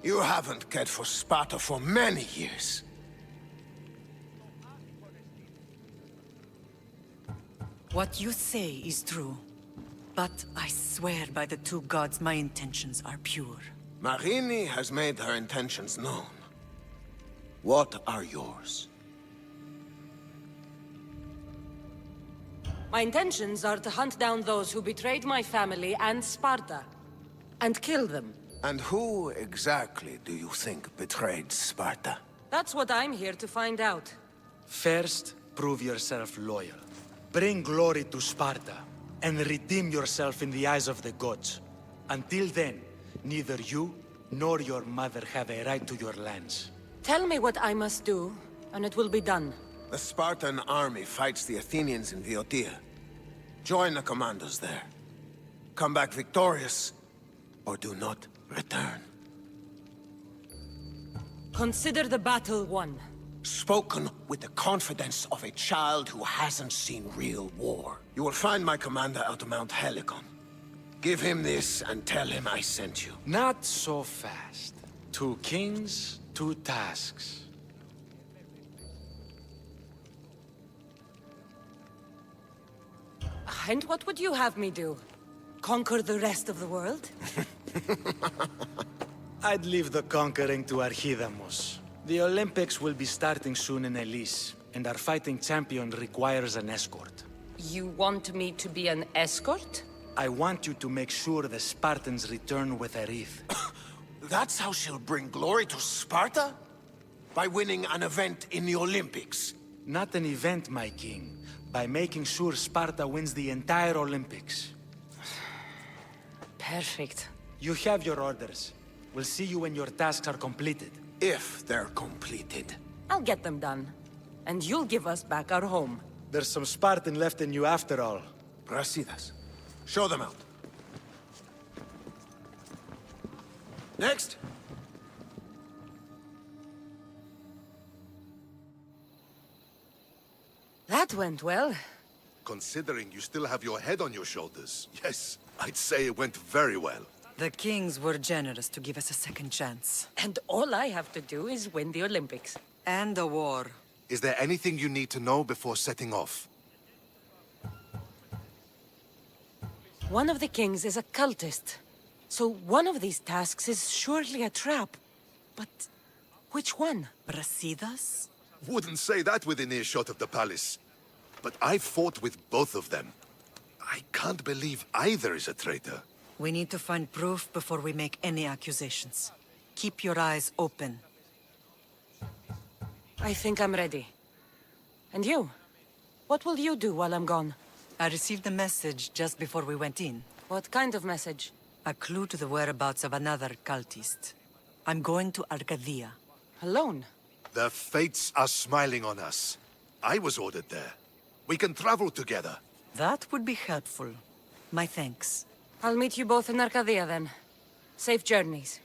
You haven't cared for Sparta for many years. What you say is true. But I swear by the 2 gods my intentions are pure. Marini has made her intentions known. What are yours? My intentions are to hunt down those who betrayed my family and Sparta, and kill them. And who exactly do you think betrayed Sparta? That's what I'm here to find out. First, prove yourself loyal. Bring glory to Sparta, and redeem yourself in the eyes of the gods. Until then, neither you nor your mother have a right to your lands. Tell me what I must do, and it will be done. The Spartan army fights the Athenians in VI冶T. Join the commandos there. Come back victorious, or do not return. Consider the battle won. Spoken with the confidence of a child who hasn't seen real war. You will find my commander out of Mount Helicon. Give him this and tell him I sent you. Not so fast. 2 kings, 2 tasks. And what would you have me do? Conquer the rest of the world? I'd leave the conquering to Archidamos. The Olympics will be starting soon in Elise, and our fighting champion requires an escort. You want me to be an escort? I want you to make sure the Spartans return with a wreath. That's how she'll bring glory to Sparta? By winning an event in the Olympics? Not an event, my king. By making sure Sparta wins the entire Olympics. Perfect. You have your orders. We'll see you when your tasks are completed. If they're completed. I'll get them done. And you'll give us back our home. There's some Spartan left in you after all. Brasidas, show them out. Next. That went well. Considering you still have your head on your shoulders, yes, I'd say it went very well. The kings were generous to give us a second chance. And all I have to do is win the Olympics. And a war. Is there anything you need to know before setting off? One of the kings is a cultist. So one of these tasks is surely a trap. But which one? Brasidas? Wouldn't say that within earshot of the palace. But I've fought with both of them. I can't believe either is a traitor. We need to find proof before we make any accusations. Keep your eyes open. I think I'm ready. And you? What will you do while I'm gone? I received a message just before we went in. What kind of message? A clue to the whereabouts of another cultist. I'm going to Arcadia. Alone? The fates are smiling on us. I was ordered there. We can travel together. That would be helpful. My thanks. I'll meet you both in Arcadia then. Safe journeys.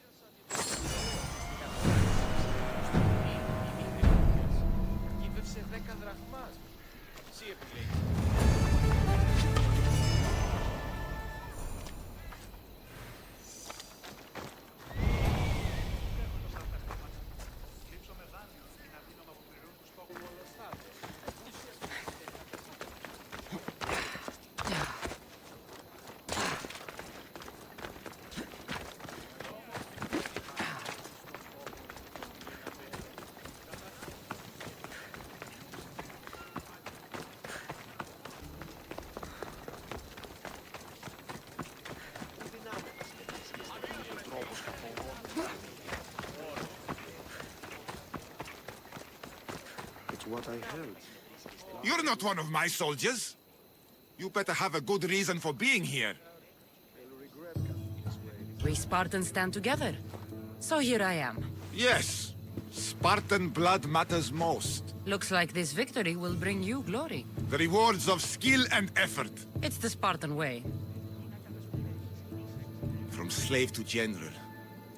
what I heard. You're not one of my soldiers. You better have a good reason for being here. We Spartans stand together. So here I am. Yes. Spartan blood matters most. Looks like this victory will bring you glory. The rewards of skill and effort. It's the Spartan way. From slave to general.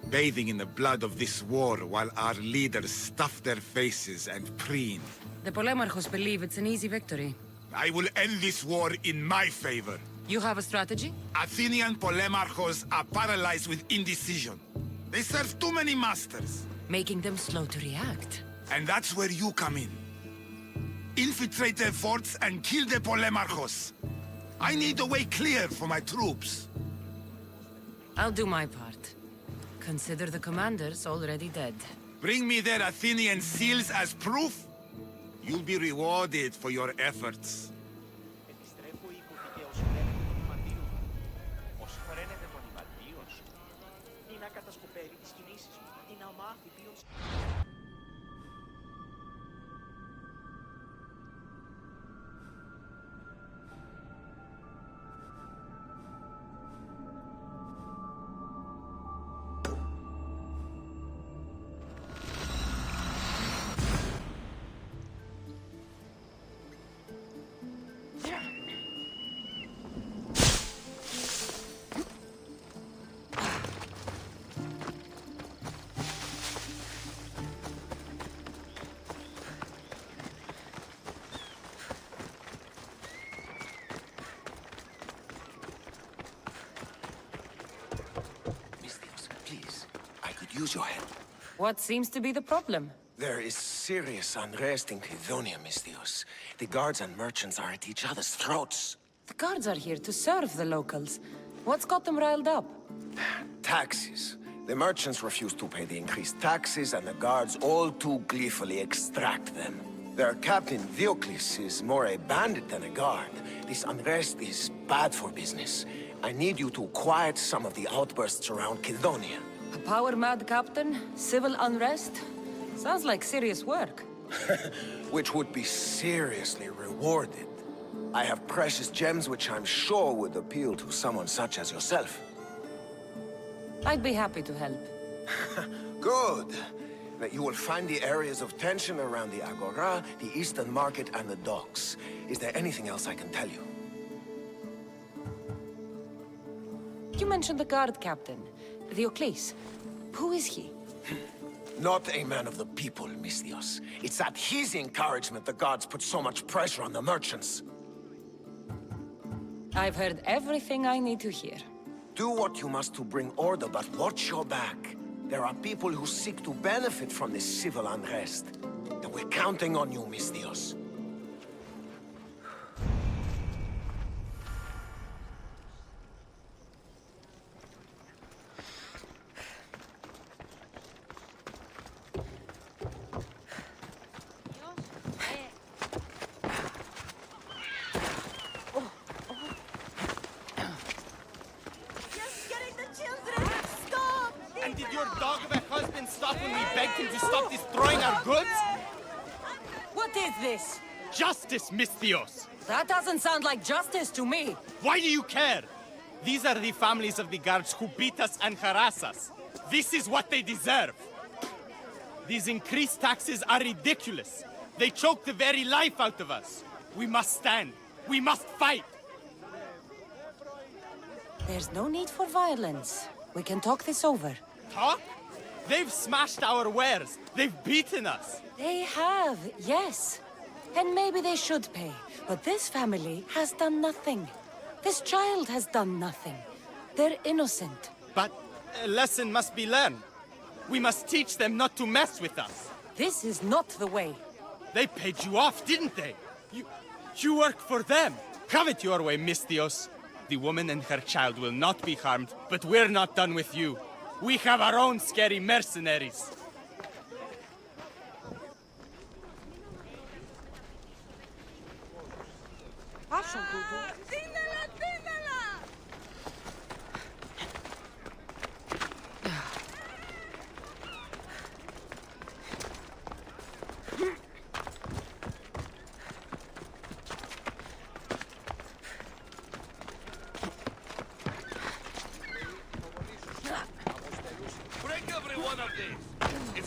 Bathing in the blood of this war while our leaders stuff their faces and preen. The Polemarchos believe it's an easy victory. I will end this war in my favor. You have a strategy? Athenian Polemarchos are paralyzed with indecision. They serve too many masters. Making them slow to react. And that's where you come in. Infiltrate their forts and kill the Polemarchos. I need a way clear for my troops. I'll do my part. Consider the commanders already dead. Bring me their Athenian seals as proof. You'll be rewarded for your efforts. Use your help. What seems to be the problem? There is serious unrest in Kydonia, Misthios. The guards and merchants are at each other's throats. The guards are here to serve the locals. What's got them riled up? Taxes. The merchants refuse to pay the increased taxes, and the guards all too gleefully extract them. Their captain, Diocles, is more a bandit than a guard. This unrest is bad for business. I need you to quiet some of the outbursts around Kydonia. A power-mad captain? Civil unrest? Sounds like serious work. Which would be seriously rewarded. I have precious gems which I'm sure would appeal to someone such as yourself. I'd be happy to help. Good. That you will find the areas of tension around the Agora, the Eastern Market, and the docks. Is there anything else I can tell you? You mentioned the guard captain, Diocles. Who is he? Not a man of the people, Misthios. It's at his encouragement the gods put so much pressure on the merchants. I've heard everything I need to hear. Do what you must to bring order, but watch your back. There are people who seek to benefit from this civil unrest. And we're counting on you, Misthios. And did your dog of a husband stop when we begged him to stop destroying our goods? What is this? Justice, Misthios! That doesn't sound like justice to me. Why do you care? These are the families of the guards who beat us and harass us. This is what they deserve. These increased taxes are ridiculous. They choke the very life out of us. We must stand. We must fight. There's no need for violence. We can talk this over. Talk? They've smashed our wares. They've beaten us. They have, yes. And maybe they should pay. But this family has done nothing. This child has done nothing. They're innocent. But a lesson must be learned. We must teach them not to mess with us. This is not the way. They paid you off, didn't they? You work for them. Have it your way, Misthios. The woman and her child will not be harmed, but we're not done with you. We have our own scary mercenaries.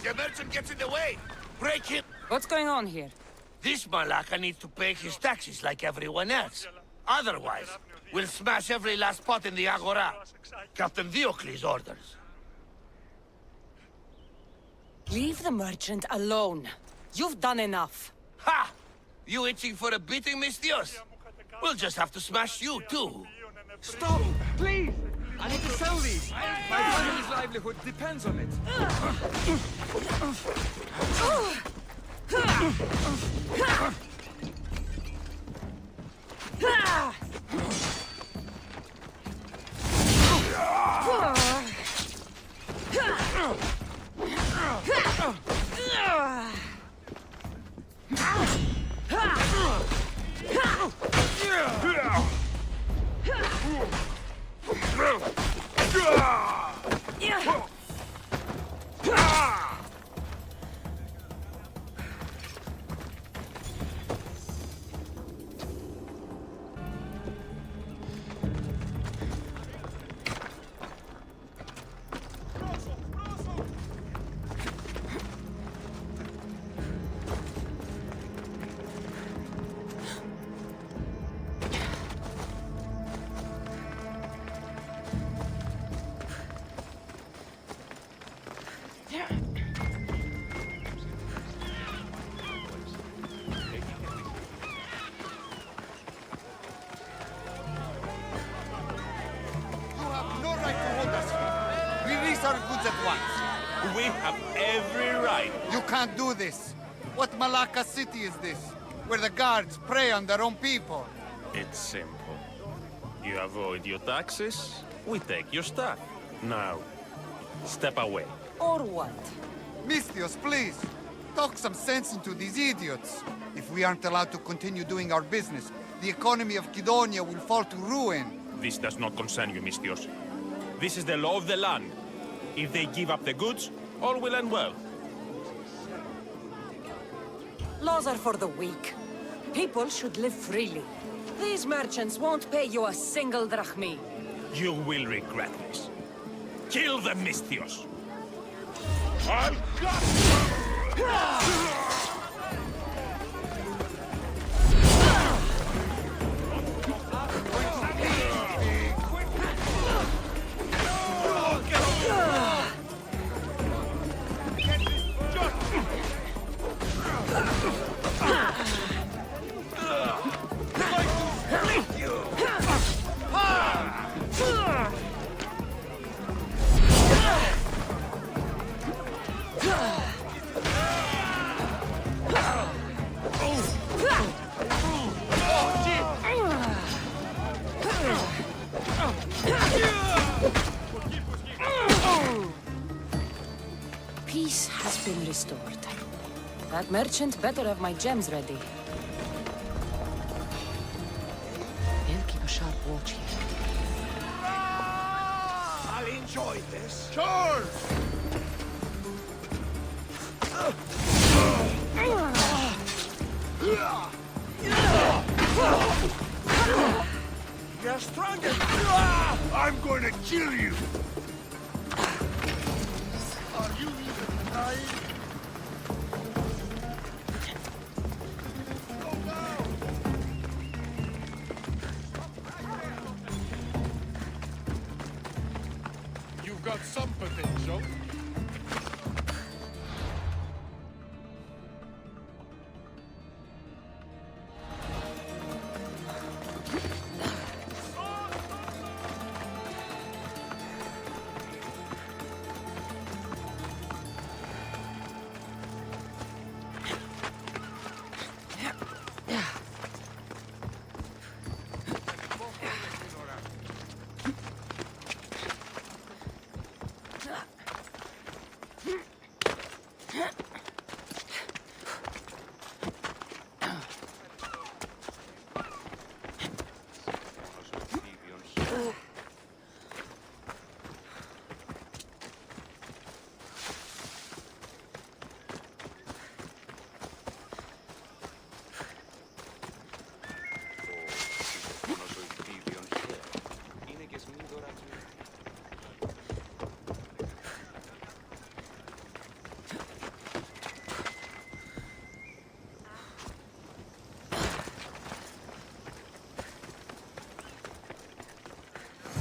The merchant gets in the way! Break him! What's going on here? This Malaka needs to pay his taxes like everyone else. Otherwise, we'll smash every last pot in the Agora. Captain Diocles orders. Leave the merchant alone. You've done enough. Ha! You itching for a beating, Mistios? We'll just have to smash you, too. Stop! Please! I need to sell these! My family's livelihood depends on it! Our goods at once. We have every right. You can't do this. What Malacca city is this? Where the guards prey on their own people? It's simple. You avoid your taxes, we take your stuff. Now, step away. Or what? Mistios, please. Talk some sense into these idiots. If we aren't allowed to continue doing our business, the economy of Kidonia will fall to ruin. This does not concern you, Mistios. This is the law of the land. If they give up the goods, all will end well. Laws are for the weak. People should live freely. These merchants won't pay you a single drachmi. You will regret this. Kill the Mistios! Peace has been restored. That merchant better have my gems ready. They'll keep a sharp watch here. I'll enjoy this. Charge! You're stronger! I'm going to kill you! Are you even trying? You've got some potential.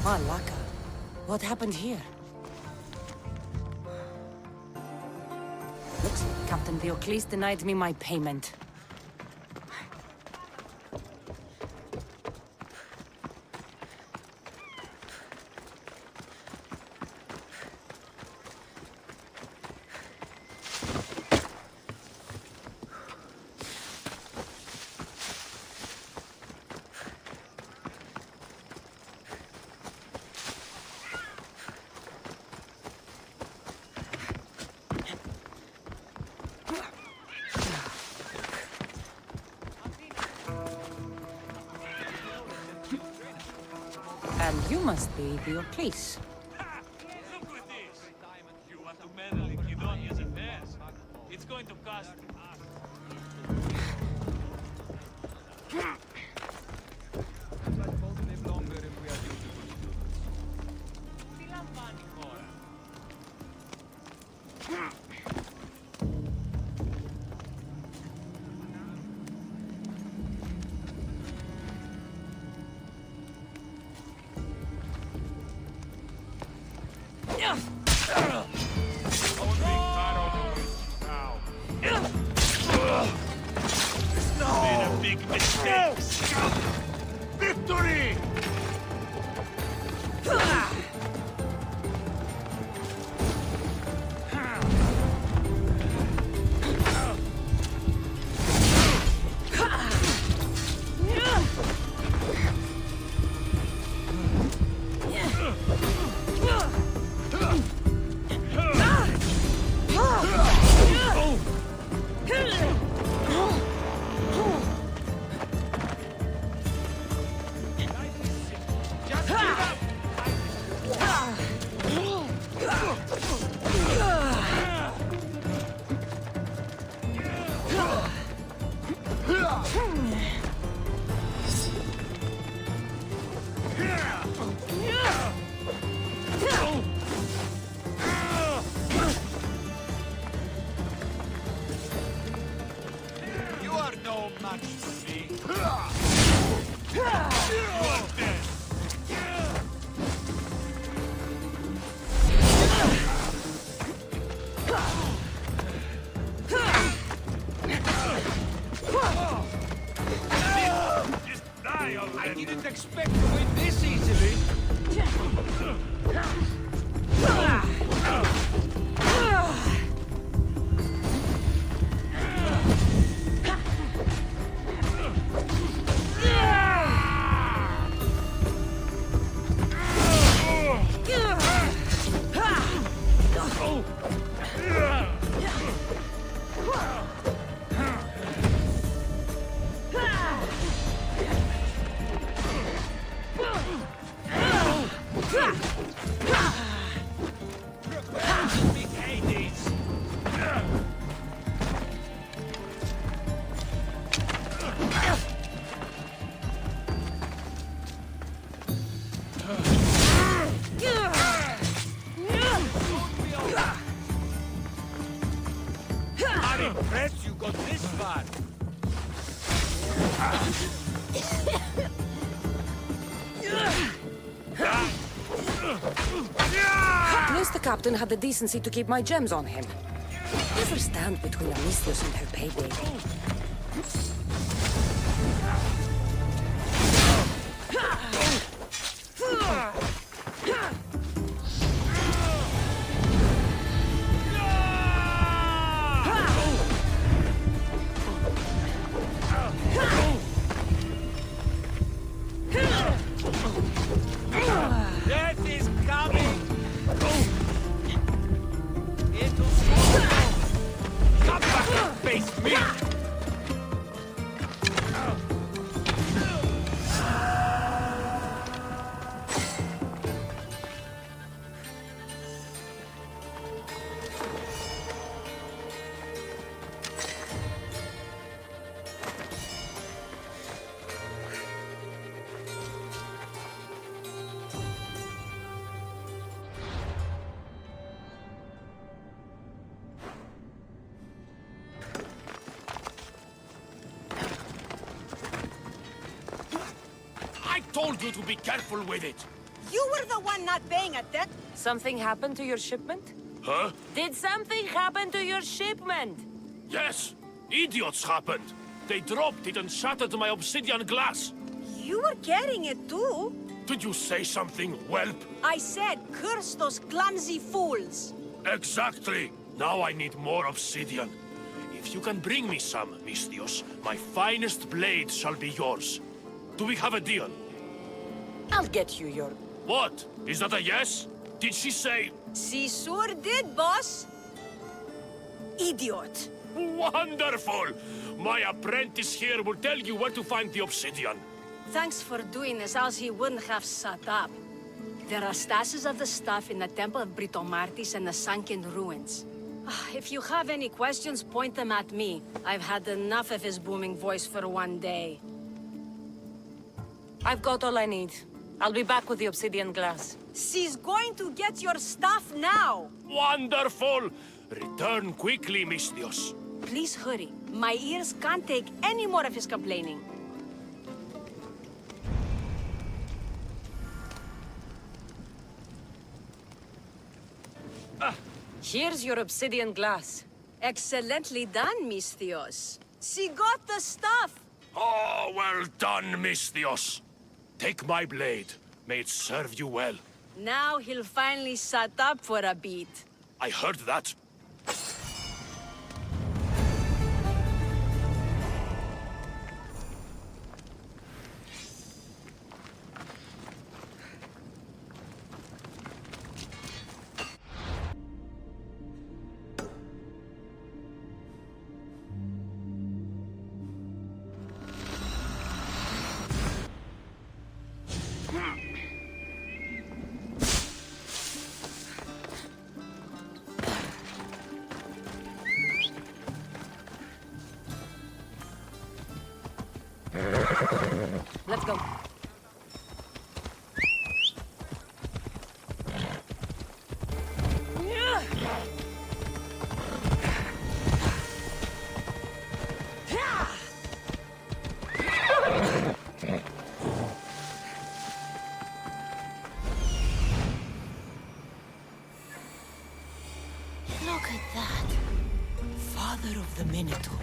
Malaka. What happened here? Looks like Captain Diocles denied me my payment. And you must be Diocles. Look at this! You want to meddle in Kidonia's affairs? It's going to cost us. Made a big mistake. Victory! You are no match for me. You are dead. Just die already. I didn't expect to win this easily. I'm impressed you got this far. At least the captain had the decency to keep my gems on him. Never stand between Amistios and her payday. Death is coming! Into come back and face me! I told you to be careful with it! You were the one not paying attention. Something happened to your shipment? Huh? Did something happen to your shipment? Yes! Idiots happened! They dropped it and shattered my obsidian glass! You were carrying it too. Did you say something, whelp? I said, curse those clumsy fools. Exactly! Now I need more obsidian. If you can bring me some, Misthios, my finest blade shall be yours. Do we have a deal? I'll get you your... What? Is that a yes? Did she say... She sure did, boss. Idiot. Wonderful! My apprentice here will tell you where to find the obsidian. Thanks for doing this, else he wouldn't have shut up. There are stashes of the stuff in the Temple of Britomartis and the sunken ruins. If you have any questions, point them at me. I've had enough of his booming voice for one day. I've got all I need. I'll be back with the obsidian glass. She's going to get your stuff now! Wonderful! Return quickly, Misthios. Please hurry. My ears can't take any more of his complaining. Here's your obsidian glass. Excellently done, Misthios. She got the stuff! Oh, well done, Misthios. Take my blade. May it serve you well. Now he'll finally shut up for a bit. I heard that. Let's go. Look at that. Father of the Minotaur.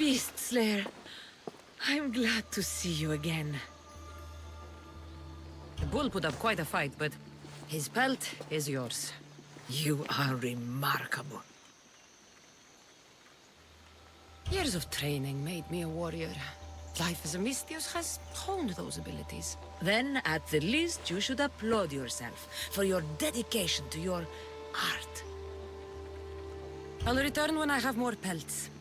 Beast Slayer. I'm glad to see you again. The bull put up quite a fight, but his pelt is yours. You are remarkable. Years of training made me a warrior. Life as a Misthios has honed those abilities. Then, at the least, you should applaud yourself for your dedication to your art. I'll return when I have more pelts.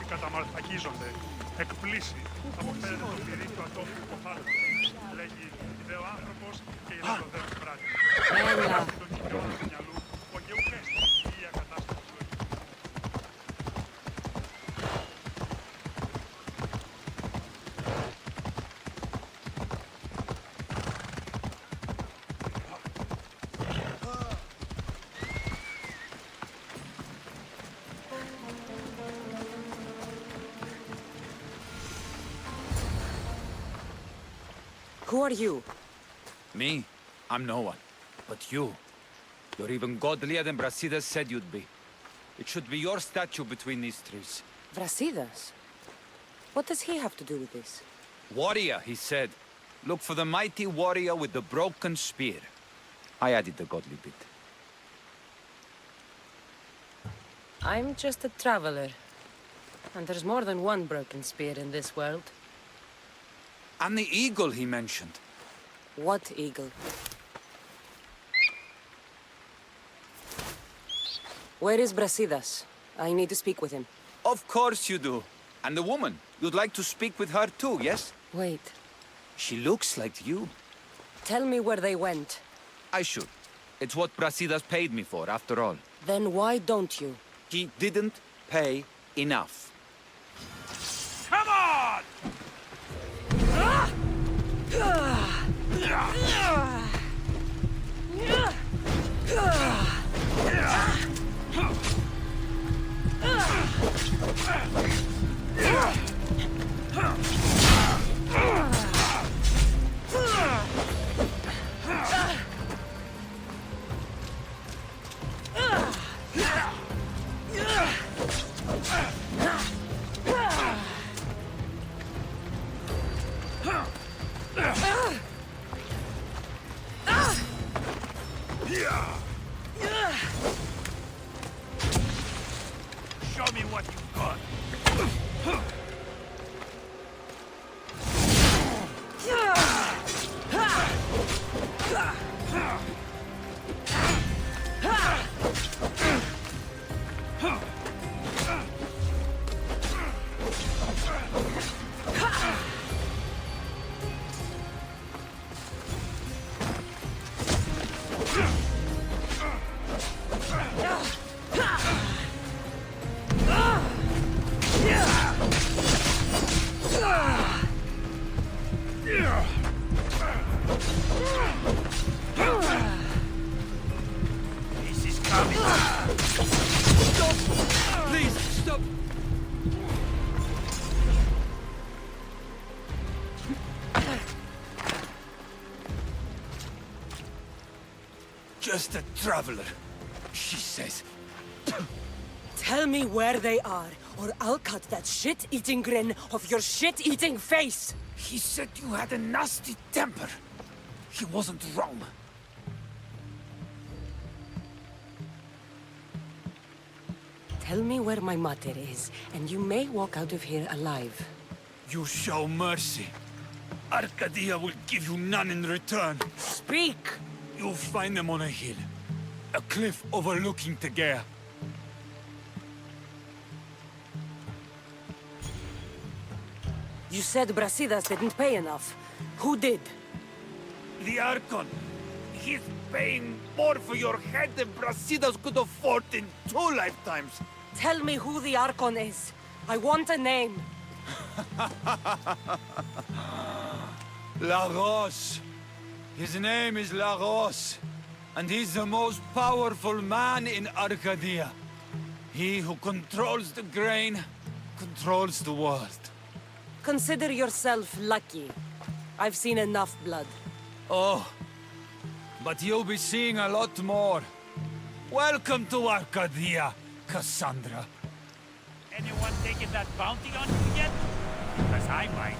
Καταμαλθακίζονται. Εκπλήσει. Αποφέρεται το πυρί του ατόμου του θάλαμου. Λέγει ιδεοάνθρωπος και ιδεοδέος πράτη. Έλα. Τον κυριό του μυαλού, ο γεωκέστη η ακατάσταση ζωή. Who are you? Me? I'm no one. But you. You're even godlier than Brasidas said you'd be. It should be your statue between these trees. Brasidas? What does he have to do with this? Warrior, he said. Look for the mighty warrior with the broken spear. I added the godly bit. I'm just a traveler. And there's more than one broken spear in this world. And the eagle he mentioned. What eagle? Where is Brasidas? I need to speak with him. Of course you do. And the woman. You'd like to speak with her too, yes? Wait. She looks like you. Tell me where they went. I should. It's what Brasidas paid me for, after all. Then why don't you? He didn't pay enough. Come on! Show me what you've got. This is coming. Stop! Please, stop! Just a traveler, she says. Tell me where they are, or I'll cut that shit-eating grin off your shit-eating face! He said you had a nasty temper. He wasn't wrong. Tell me where my mother is, and you may walk out of here alive. You show mercy. Arcadia will give you none in return. Speak! You'll find them on a hill. A cliff overlooking Tegea. You said Brasidas didn't pay enough. Who did? The Archon. He's paying more for your head than Brasidas could afford in 2 lifetimes. Tell me who the Archon is. I want a name. Lagos. His name is Lagos, and he's the most powerful man in Arcadia. He who controls the grain, controls the world. Consider yourself lucky. I've seen enough blood. Oh, but you'll be seeing a lot more. Welcome to Arcadia, Cassandra. Anyone taking that bounty on you yet? Because I might.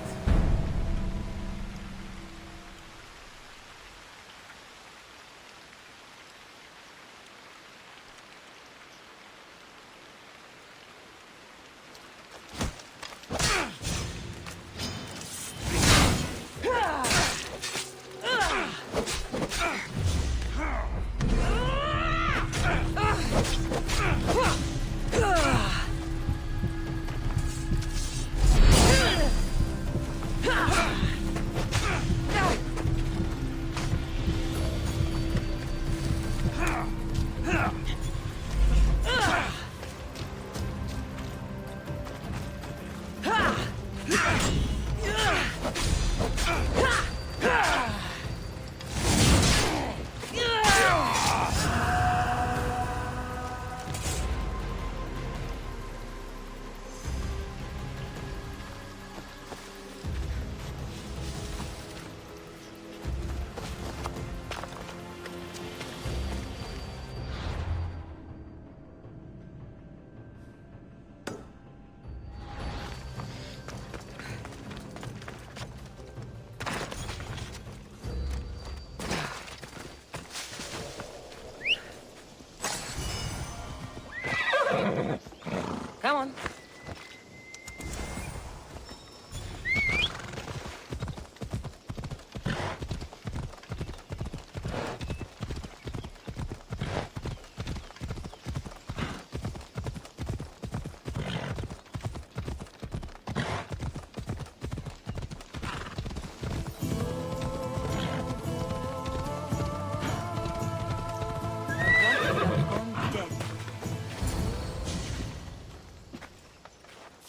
Come on.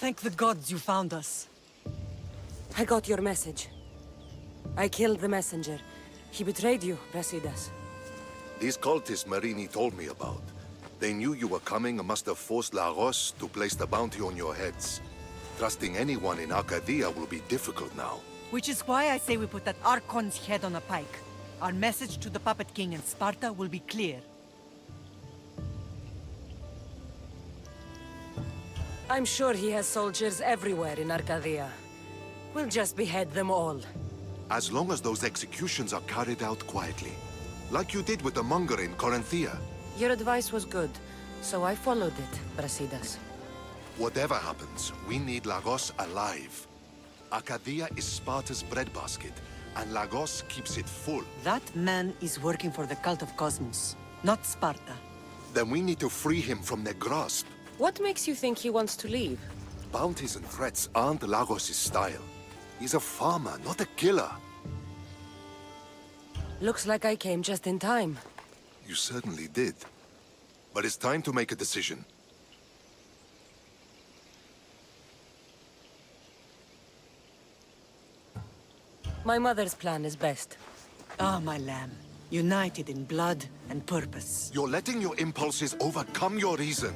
Thank the gods you found us. I got your message. I killed the messenger. He betrayed you, Brasidas. These cultists Marini told me about. They knew you were coming and must have forced Lagos to place the bounty on your heads. Trusting anyone in Arcadia will be difficult now. Which is why I say we put that Archon's head on a pike. Our message to the Puppet King in Sparta will be clear. I'm sure he has soldiers everywhere in Arcadia. We'll just behead them all. As long as those executions are carried out quietly. Like you did with the monger in Corinthia. Your advice was good, so I followed it, Brasidas. Whatever happens, we need Lagos alive. Arcadia is Sparta's breadbasket, and Lagos keeps it full. That man is working for the cult of Cosmos, not Sparta. Then we need to free him from their grasp. What makes you think he wants to leave? Bounties and threats aren't Lagos' style. He's a farmer, not a killer. Looks like I came just in time. You certainly did. But it's time to make a decision. My mother's plan is best. Ah, my lamb. United in blood and purpose. You're letting your impulses overcome your reason.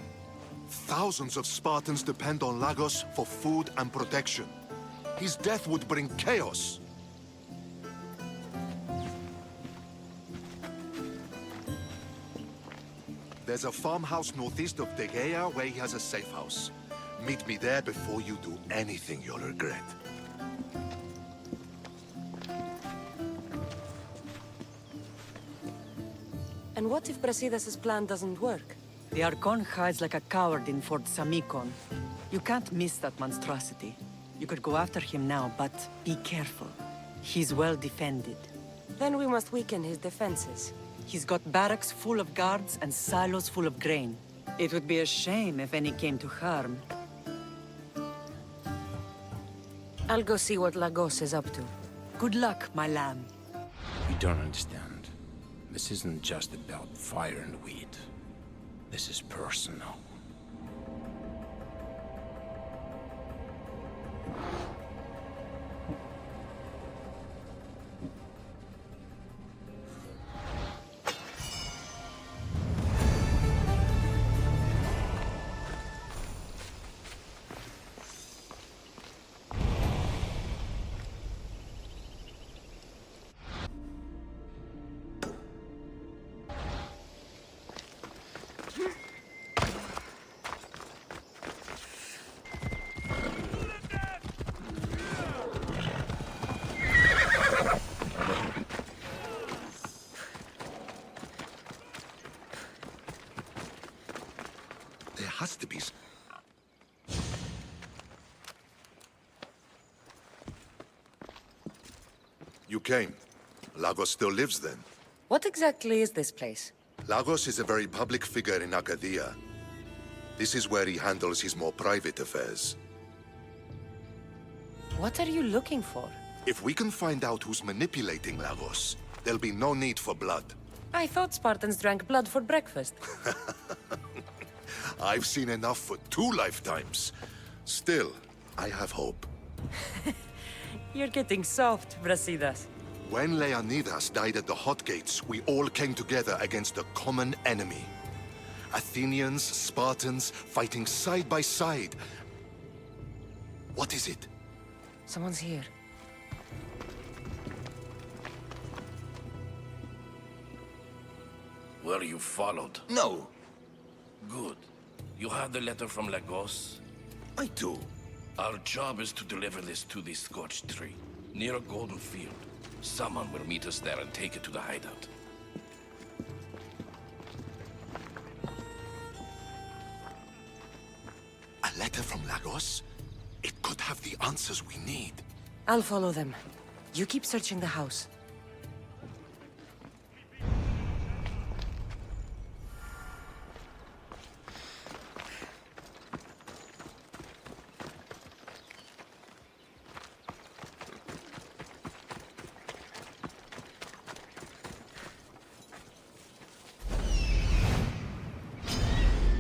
Thousands of Spartans depend on Lagos for food and protection. His death would bring chaos. There's a farmhouse northeast of Tegea where he has a safe house. Meet me there before you do anything you'll regret. And what if Brasidas' plan doesn't work? The Archon hides like a coward in Fort Samikon. You can't miss that monstrosity. You could go after him now, but be careful. He's well defended. Then we must weaken his defenses. He's got barracks full of guards and silos full of grain. It would be a shame if any came to harm. I'll go see what Lagos is up to. Good luck, my lamb. You don't understand. This isn't just about fire and weed. This is personal. You came. Lagos still lives then? What exactly is this place? Lagos is a very public figure in Arcadia. This is where he handles his more private affairs. What are you looking for? If we can find out who's manipulating Lagos, there'll be no need for blood. I thought Spartans drank blood for breakfast. I've seen enough for 2 lifetimes. Still, I have hope. You're getting soft, Brasidas. When Leonidas died at the Hot Gates, we all came together against a common enemy. Athenians, Spartans, fighting side by side. What is it? Someone's here. Were you followed? No. Good. You have the letter from Lagos? I do. Our job is to deliver this to the scorched tree, near a golden field. Someone will meet us there and take it to the hideout. A letter from Lagos? It could have the answers we need. I'll follow them. You keep searching the house.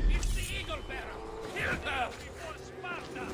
It's the Eagle Bearer! Kill her before Sparta!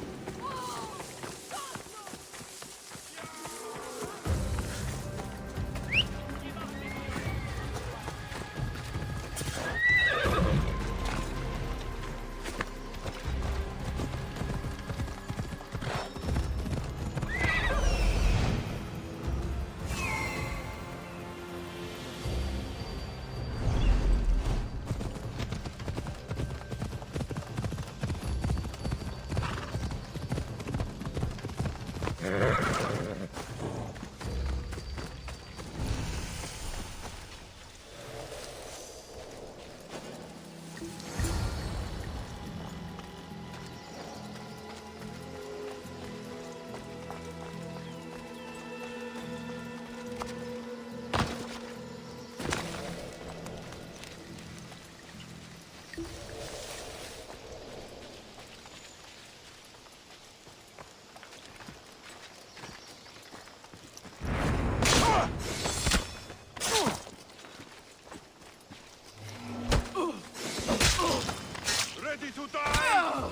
Ready to die!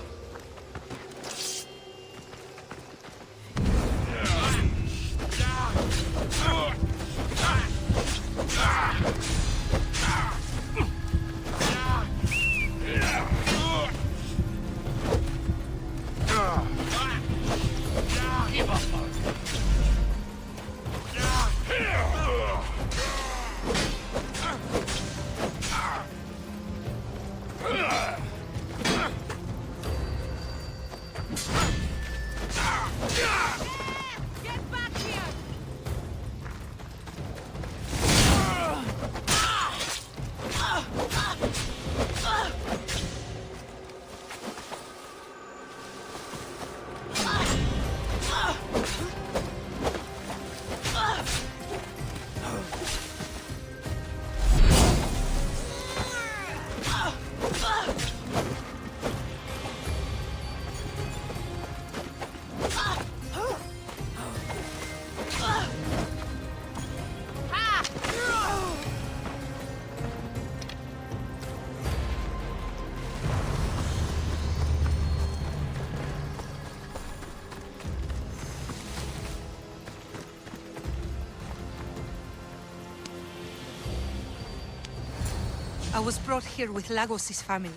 I was brought here with Lagos' family.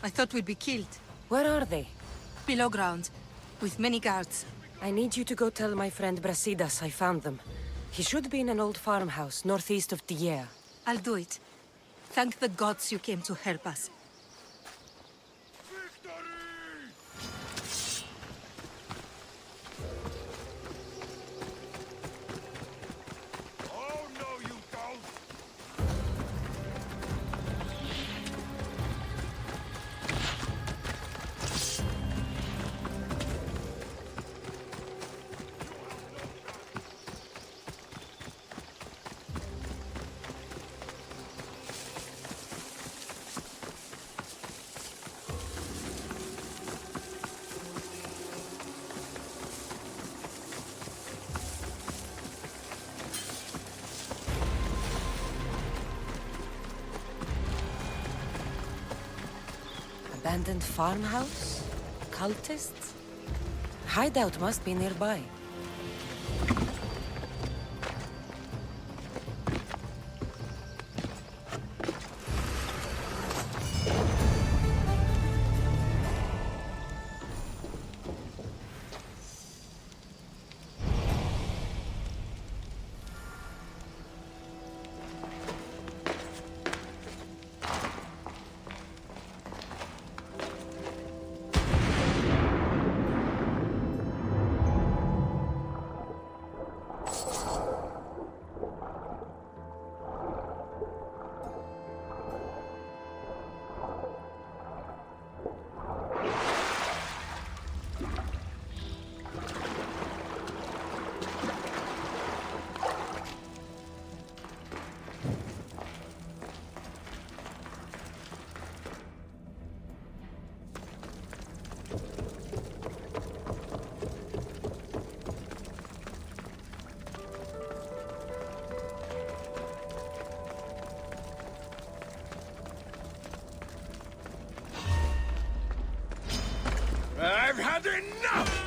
I thought we'd be killed. Where are they? Below ground, with many guards. I need you to go tell my friend Brasidas I found them. He should be in an old farmhouse northeast of Tiea. I'll do it. Thank the gods you came to help us. Abandoned farmhouse? Cultists? Hideout must be nearby. I've had enough!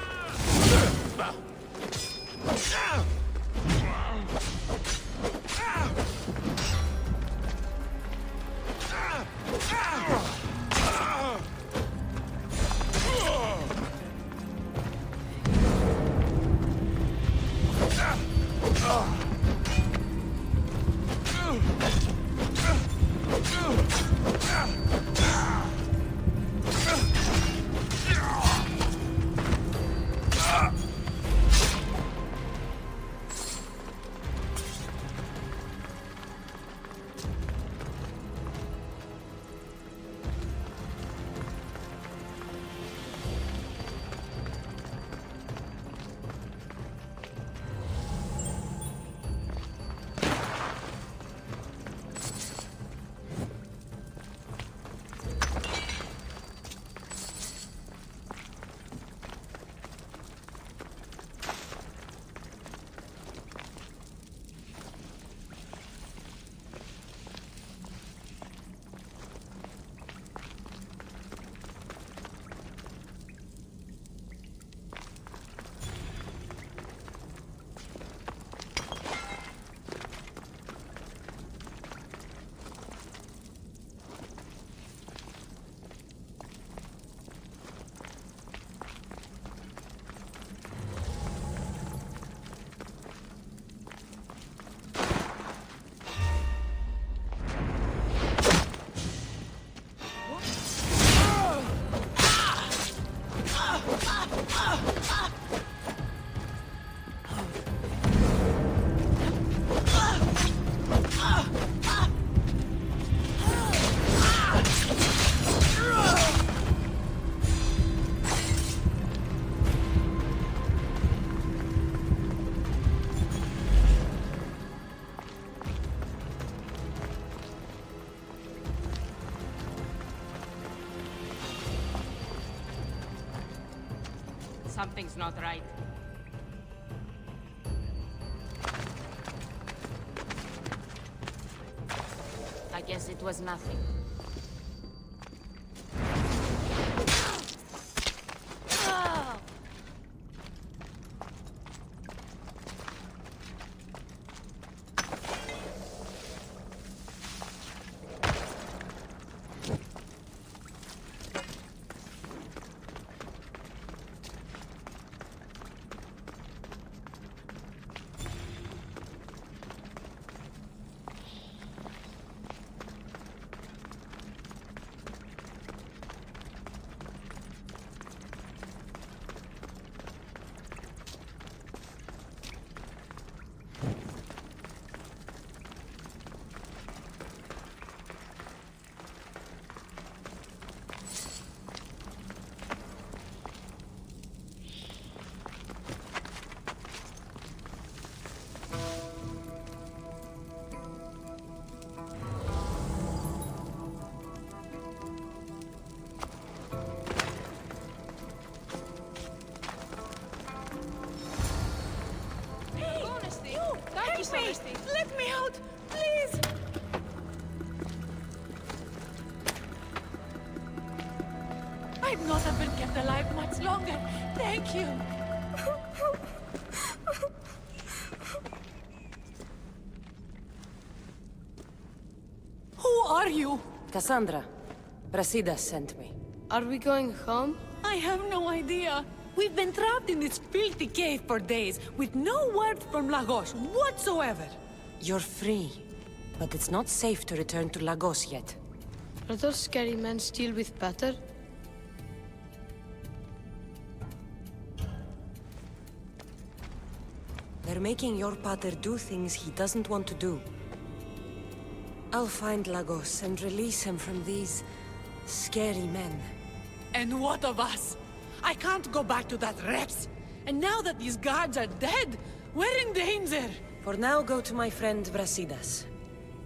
Something's not right. I guess it was nothing. Let me out, please! I've not been kept alive much longer. Thank you. Who are you? Cassandra. Brasidas sent me. Are we going home? I have no idea. We've been trapped in this filthy cave for days, with no word from Lagos whatsoever. You're free, but it's not safe to return to Lagos yet. Are those scary men still with Pater? They're making your pater do things he doesn't want to do. I'll find Lagos and release him from these scary men. And what of us? I can't go back to that Rex. And now that these guards are dead, we're in danger. For now, go to my friend Brasidas.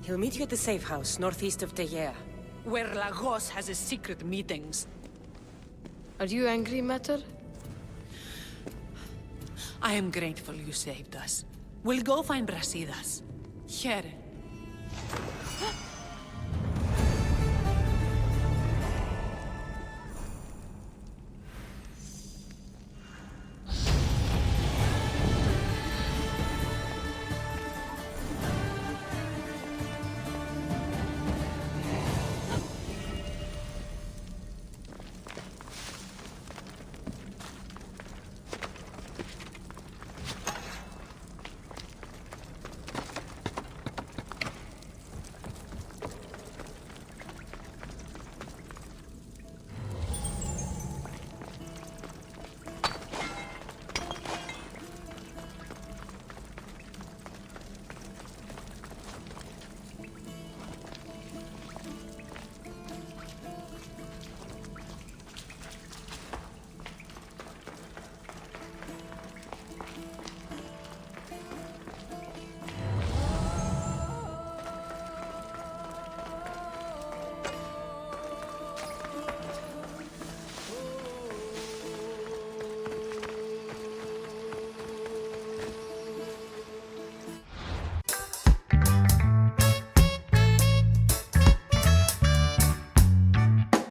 He'll meet you at the safe house northeast of Tegea. Where Lagos has his secret meetings. Are you angry, Mater? I am grateful you saved us. We'll go find Brasidas. Here.